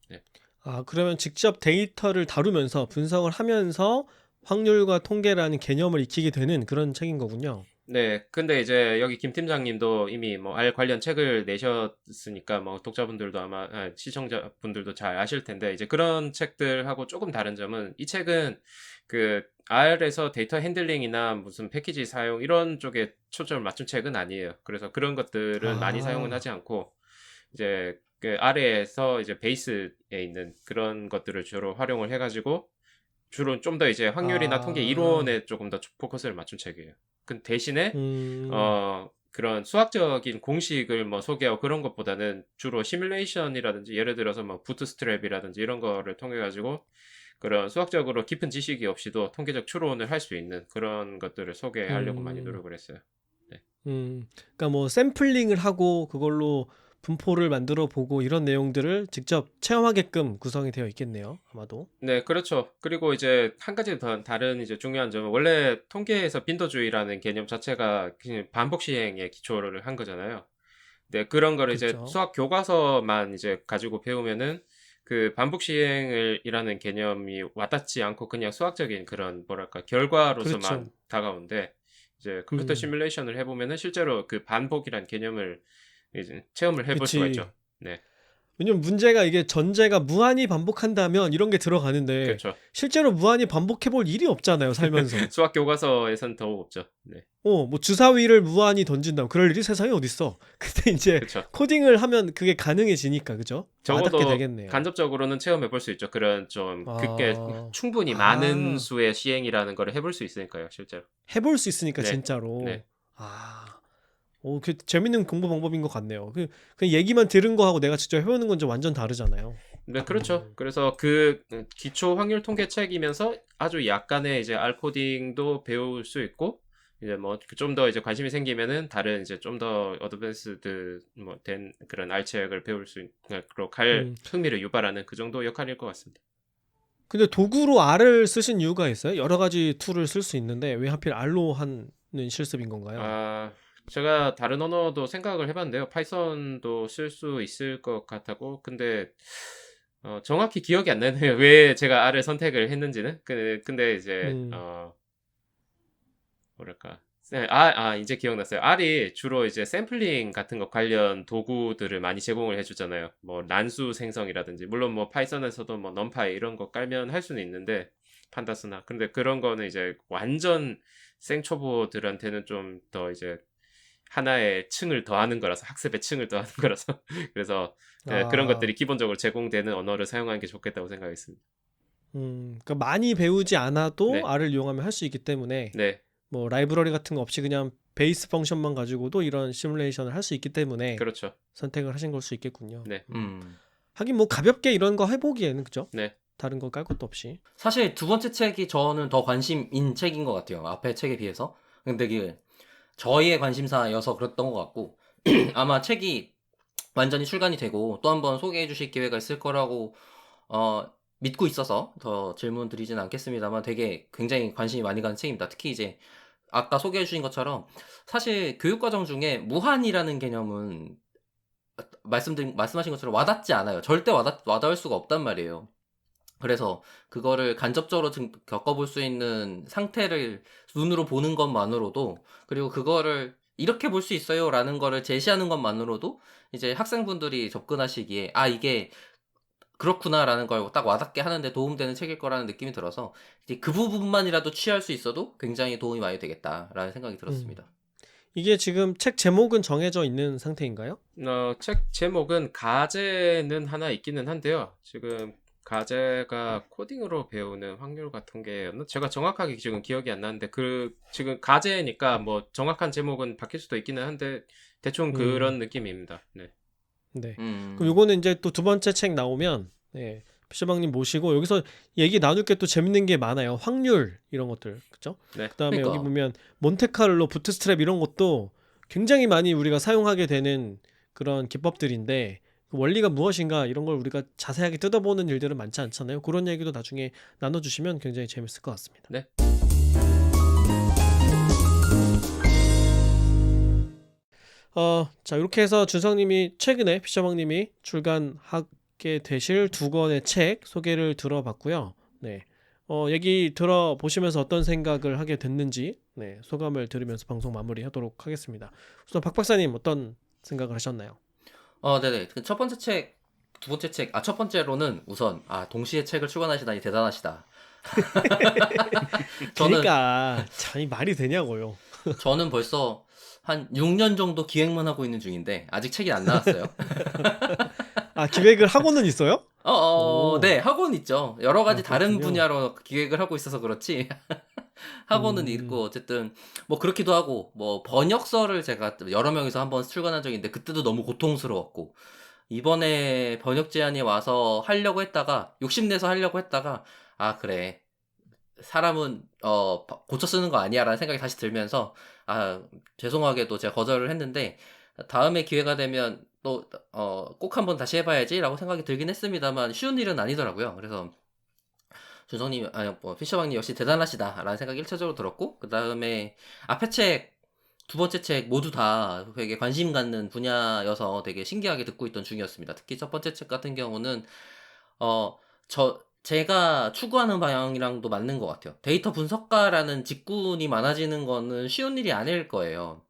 네. 아, 그러면 직접 데이터를 다루면서 분석을 하면서 확률과 통계라는 개념을 익히게 되는 그런 책인 거군요. 네, 근데 이제 여기 김 팀장님도 이미 뭐 R 관련 책을 내셨으니까 뭐 독자분들도 아마 시청자분들도 잘 아실 텐데, 이제 그런 책들하고 조금 다른 점은, 이 책은 그 R에서 데이터 핸들링이나 무슨 패키지 사용 이런 쪽에 초점을 맞춘 책은 아니에요. 그래서 그런 것들은 많이 사용은 아, 하지 않고, 이제 그 R에서 이제 베이스에 있는 그런 것들을 주로 활용을 해가지고 주로 좀 더 이제 확률이나 통계 아, 이론에 조금 더 포커스를 맞춘 책이에요. 그 대신에 음, 그런 수학적인 공식을 뭐 소개하고 그런 것보다는 주로 시뮬레이션이라든지, 예를 들어서 뭐 부트스트랩이라든지 이런 거를 통해 가지고 그런 수학적으로 깊은 지식이 없이도 통계적 추론을 할 수 있는 그런 것들을 소개하려고 많이 음, 노력을 했어요. 네. 그러니까 뭐 샘플링을 하고 그걸로 분포를 만들어 보고 이런 내용들을 직접 체험하게끔 구성이 되어 있겠네요. 아마도. 네, 그렇죠. 그리고 이제 한 가지 더 다른 이제 중요한 점은, 원래 통계에서 빈도주의라는 개념 자체가 그냥 반복 시행에 기초를 한 거잖아요. 네, 그런 거를 이제 그렇죠. 수학 교과서만 이제 가지고 배우면은 그 반복 시행이라는 개념이 와닿지 않고 그냥 수학적인 그런 뭐랄까 결과로서만 그렇죠. 다가오는데, 이제 컴퓨터 음, 시뮬레이션을 해보면은 실제로 그 반복이란 개념을 이제 체험을 해볼 수가 그치. 있죠. 네, 왜냐면 문제가 이게 전제가 무한히 반복한다면 이런 게 들어가는데 그렇죠. 실제로 무한히 반복해 볼 일이 없잖아요, 살면서. 수학 교과서에선 더욱 없죠. 네, 뭐 주사위를 무한히 던진다면 그럴 일이 세상에 어딨어. 근데 이제 그렇죠. 코딩을 하면 그게 가능해지니까, 그죠? 와닿게 적어도 되겠네요. 간접적으로는 체험해 볼 수 있죠. 그런 좀 그게 아, 충분히 많은 아, 수의 시행이라는 걸 해볼 수 있으니까요, 실제로. 해볼 수 있으니까 네, 진짜로. 네. 아, 그 재밌는 공부 방법인 것 같네요. 그 얘기만 들은 거하고 내가 직접 해보는 건 좀 완전 다르잖아요. 네, 그렇죠. 음, 그래서 그 기초 확률 통계 책이면서 아주 약간의 이제 R 코딩도 배울 수 있고, 이제 뭐 좀 더 이제 관심이 생기면은 다른 이제 좀 더 어드밴스드 뭐 된 그런 R 책을 배울 수 있고 갈 음. 흥미를 유발하는 그 정도 역할일 것 같습니다. 근데 도구로 R을 쓰신 이유가 있어요? 여러 가지 툴을 쓸 수 있는데 왜 하필 R로 하는 실습인 건가요? 아, 제가 다른 언어도 생각을 해봤는데요. 파이썬도 쓸 수 있을 것 같고, 근데 정확히 기억이 안 나네요. 왜 제가 R을 선택을 했는지는. 근데 이제 음, 뭐랄까. 이제 기억났어요. R이 주로 이제 샘플링 같은 거 관련 도구들을 많이 제공을 해주잖아요. 뭐 란수 생성이라든지, 물론 뭐 파이썬에서도 뭐 넘파이 이런 거 깔면 할 수는 있는데, 판다스나. 근데 그런 거는 이제 완전 생초보들한테는 좀 더 이제 하나의 층을 더하는 거라서, 학습의 층을 더하는 거라서 그래서 그런 아, 것들이 기본적으로 제공되는 언어를 사용하는 게 좋겠다고 생각했습니다. 그러니까 많이 배우지 않아도 네, R을 이용하면 할 수 있기 때문에 네, 뭐 라이브러리 같은 거 없이 그냥 베이스 펑션만 가지고도 이런 시뮬레이션을 할 수 있기 때문에 그렇죠. 선택을 하신 걸 수 있겠군요. 네, 음. 하긴 뭐 가볍게 이런 거 해보기에는, 그죠? 네, 다른 거 깔 것도 없이. 사실 두 번째 책이 저는 더 관심인 책인 것 같아요. 앞에 책에 비해서. 근데 이게 저희의 관심사여서 그랬던 것 같고, 아마 책이 완전히 출간이 되고 또 한 번 소개해 주실 기회가 있을 거라고 어, 믿고 있어서 더 질문 드리진 않겠습니다만 되게 굉장히 관심이 많이 가는 책입니다. 특히 이제 아까 소개해 주신 것처럼 사실 교육과정 중에 무한이라는 개념은 말씀하신 것처럼 와닿지 않아요. 절대 와닿을 수가 없단 말이에요. 그래서 그거를 간접적으로 겪어볼 수 있는 상태를 눈으로 보는 것만으로도, 그리고 그거를 이렇게 볼 수 있어요라는 거를 제시하는 것만으로도 이제 학생분들이 접근하시기에 아 이게 그렇구나라는 걸 딱 와닿게 하는데 도움되는 책일 거라는 느낌이 들어서 이제 그 부분만이라도 취할 수 있어도 굉장히 도움이 많이 되겠다라는 생각이 음. 들었습니다. 이게 지금 책 제목은 정해져 있는 상태인가요? 책 제목은 가제는 하나 있기는 한데요. 지금 가제가 코딩으로 배우는 확률 같은 게였나? 제가 정확하게 지금 기억이 안 나는데 지금 가제니까 뭐 정확한 제목은 바뀔 수도 있기는 한데 대충 음, 그런 느낌입니다. 네. 네. 그럼 음, 요거는 이제 또 두 번째 책 나오면, 네, 피셔방님 모시고 여기서 얘기 나눌 게 또 재밌는 게 많아요. 확률 이런 것들, 그죠? 네. 그 다음에 여기 그러니까 보면 몬테카를로, 부트스트랩 이런 것도 굉장히 많이 우리가 사용하게 되는 그런 기법들인데 그 원리가 무엇인가 이런 걸 우리가 자세하게 뜯어보는 일들은 많지 않잖아요. 그런 얘기도 나중에 나눠주시면 굉장히 재밌을 것 같습니다. 네. 자, 이렇게 해서 준성님이 최근에 피셔방님이 출간하게 되실 두 권의 책 소개를 들어봤고요. 네. 얘기 들어보시면서 어떤 생각을 하게 됐는지, 네, 소감을 들으면서 방송 마무리하도록 하겠습니다. 우선 박 박사님 어떤 생각을 하셨나요? 네네. 그 첫 번째 책, 두 번째 책, 첫 번째로는 우선, 동시에 책을 출간하시다니 대단하시다. 저는, 그러니까 참 이 말이 되냐고요. 저는 벌써 한 6년 정도 기획만 하고 있는 중인데, 아직 책이 안 나왔어요. 아, 기획을 하고는 있어요? 네, 오, 하고는 있죠. 여러 가지 다른 그렇군요. 분야로 기획을 하고 있어서 그렇지. 하고는 있고, 음, 어쨌든, 뭐, 그렇기도 하고, 뭐, 번역서를 제가 여러 명이서 한번 출간한 적이 있는데, 그때도 너무 고통스러웠고, 이번에 번역 제안이 와서 하려고 했다가, 욕심내서 하려고 했다가, 그래. 사람은, 고쳐 쓰는 거 아니야라는 생각이 다시 들면서, 죄송하게도 제가 거절을 했는데, 다음에 기회가 되면 또, 꼭 한번 다시 해봐야지라고 생각이 들긴 했습니다만, 쉬운 일은 아니더라고요. 그래서, 준성님, 뭐, 피셔방님 역시 대단하시다라는 생각이 1차적으로 들었고, 그 다음에 앞에 책, 두 번째 책 모두 다 되게 관심 갖는 분야여서 되게 신기하게 듣고 있던 중이었습니다. 특히 첫 번째 책 같은 경우는, 제가 추구하는 방향이랑도 맞는 것 같아요. 데이터 분석가라는 직군이 많아지는 거는 쉬운 일이 아닐 거예요.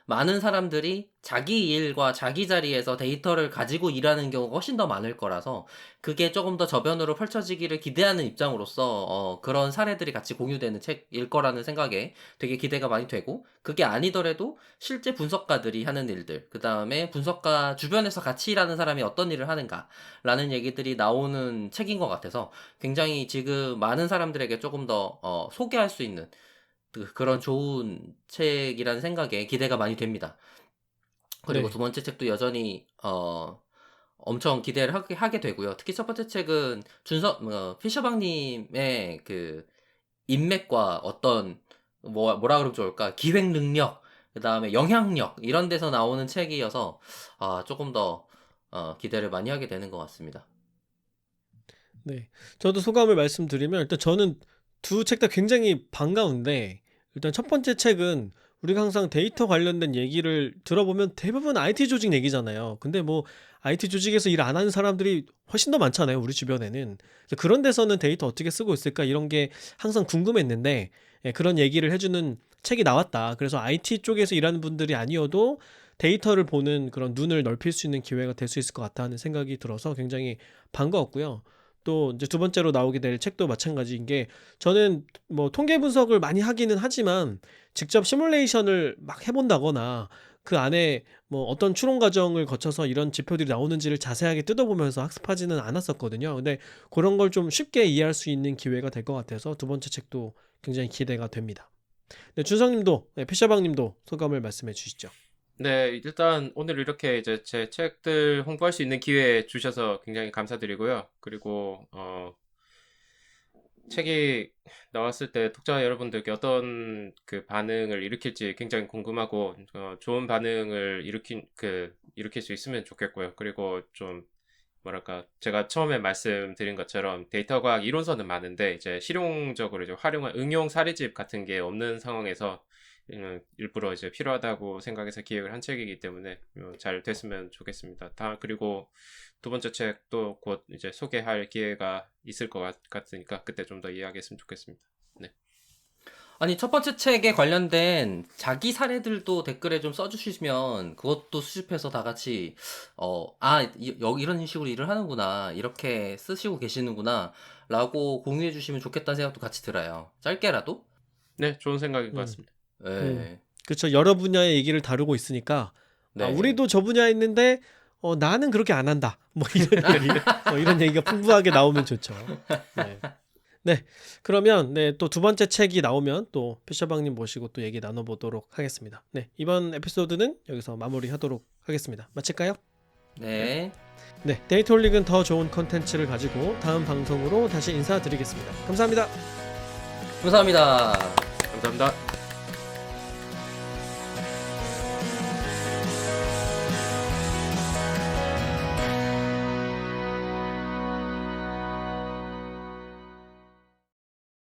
많은 사람들이 자기 일과 자기 자리에서 데이터를 가지고 일하는 경우가 훨씬 더 많을 거라서 그게 조금 더 저변으로 펼쳐지기를 기대하는 입장으로서 그런 사례들이 같이 공유되는 책일 거라는 생각에 되게 기대가 많이 되고, 그게 아니더라도 실제 분석가들이 하는 일들, 그 다음에 분석가 주변에서 같이 일하는 사람이 어떤 일을 하는가라는 얘기들이 나오는 책인 것 같아서 굉장히 지금 많은 사람들에게 조금 더 소개할 수 있는 그런 좋은 책이라는 생각에 기대가 많이 됩니다. 그리고 두 네. 번째 책도 여전히 엄청 기대를 하게 되고요. 특히 첫 번째 책은 피셔방님의 그 인맥과 어떤 뭐라 그러면 좋을까? 기획 능력, 그다음에 영향력 이런 데서 나오는 책이어서 조금 더 기대를 많이 하게 되는 것 같습니다. 네. 저도 소감을 말씀드리면 일단 저는 두 책 다 굉장히 반가운데 일단 첫 번째 책은 우리가 항상 데이터 관련된 얘기를 들어보면 대부분 IT 조직 얘기잖아요. 근데 뭐 IT 조직에서 일 안 하는 사람들이 훨씬 더 많잖아요. 우리 주변에는. 그래서 그런 데서는 데이터 어떻게 쓰고 있을까 이런 게 항상 궁금했는데 그런 얘기를 해주는 책이 나왔다. 그래서 IT 쪽에서 일하는 분들이 아니어도 데이터를 보는 그런 눈을 넓힐 수 있는 기회가 될 수 있을 것 같다는 생각이 들어서 굉장히 반가웠고요. 또 이제 두 번째로 나오게 될 책도 마찬가지인 게 저는 뭐 통계 분석을 많이 하기는 하지만 직접 시뮬레이션을 막 해본다거나 그 안에 뭐 어떤 추론 과정을 거쳐서 이런 지표들이 나오는지를 자세하게 뜯어보면서 학습하지는 않았었거든요. 근데 그런 걸 좀 쉽게 이해할 수 있는 기회가 될 것 같아서 두 번째 책도 굉장히 기대가 됩니다. 네, 준성님도, 네, 피셔방님도 소감을 말씀해 주시죠. 네, 일단 오늘 이렇게 이제 제 책들 홍보할 수 있는 기회 주셔서 굉장히 감사드리고요. 그리고 책이 나왔을 때 독자 여러분들께 어떤 그 반응을 일으킬지 굉장히 궁금하고 좋은 반응을 일으킬 수 있으면 좋겠고요. 그리고 좀 뭐랄까 제가 처음에 말씀드린 것처럼 데이터 과학 이론서는 많은데 이제 실용적으로 이제 활용한 응용 사례집 같은 게 없는 상황에서 일부러 이제 필요하다고 생각해서 기획을 한 책이기 때문에 잘 됐으면 좋겠습니다. 그리고 두 번째 책도 곧 이제 소개할 기회가 있을 것 같으니까 그때 좀 더 이해하겠으면 좋겠습니다. 네. 아니, 첫 번째 책에 관련된 자기 사례들도 댓글에 좀 써주시면 그것도 수집해서 다 같이 여기 이런 식으로 일을 하는구나, 이렇게 쓰시고 계시는구나 라고 공유해 주시면 좋겠다는 생각도 같이 들어요. 짧게라도. 네, 좋은 생각인 것 음. 같습니다. 네. 그렇죠. 여러 분야의 얘기를 다루고 있으니까 네. 우리도 저 분야에 있는데 나는 그렇게 안 한다. 뭐 이런 얘기, 이런 얘기가 풍부하게 나오면 좋죠. 네. 네, 그러면 또 두 번째 책이 나오면 또 표셔방님 모시고 또 얘기 나눠보도록 하겠습니다. 네, 이번 에피소드는 여기서 마무리하도록 하겠습니다. 마칠까요? 네. 네, 데이터홀릭은 더 좋은 컨텐츠를 가지고 다음 방송으로 다시 인사드리겠습니다. 감사합니다. 감사합니다. 감사합니다.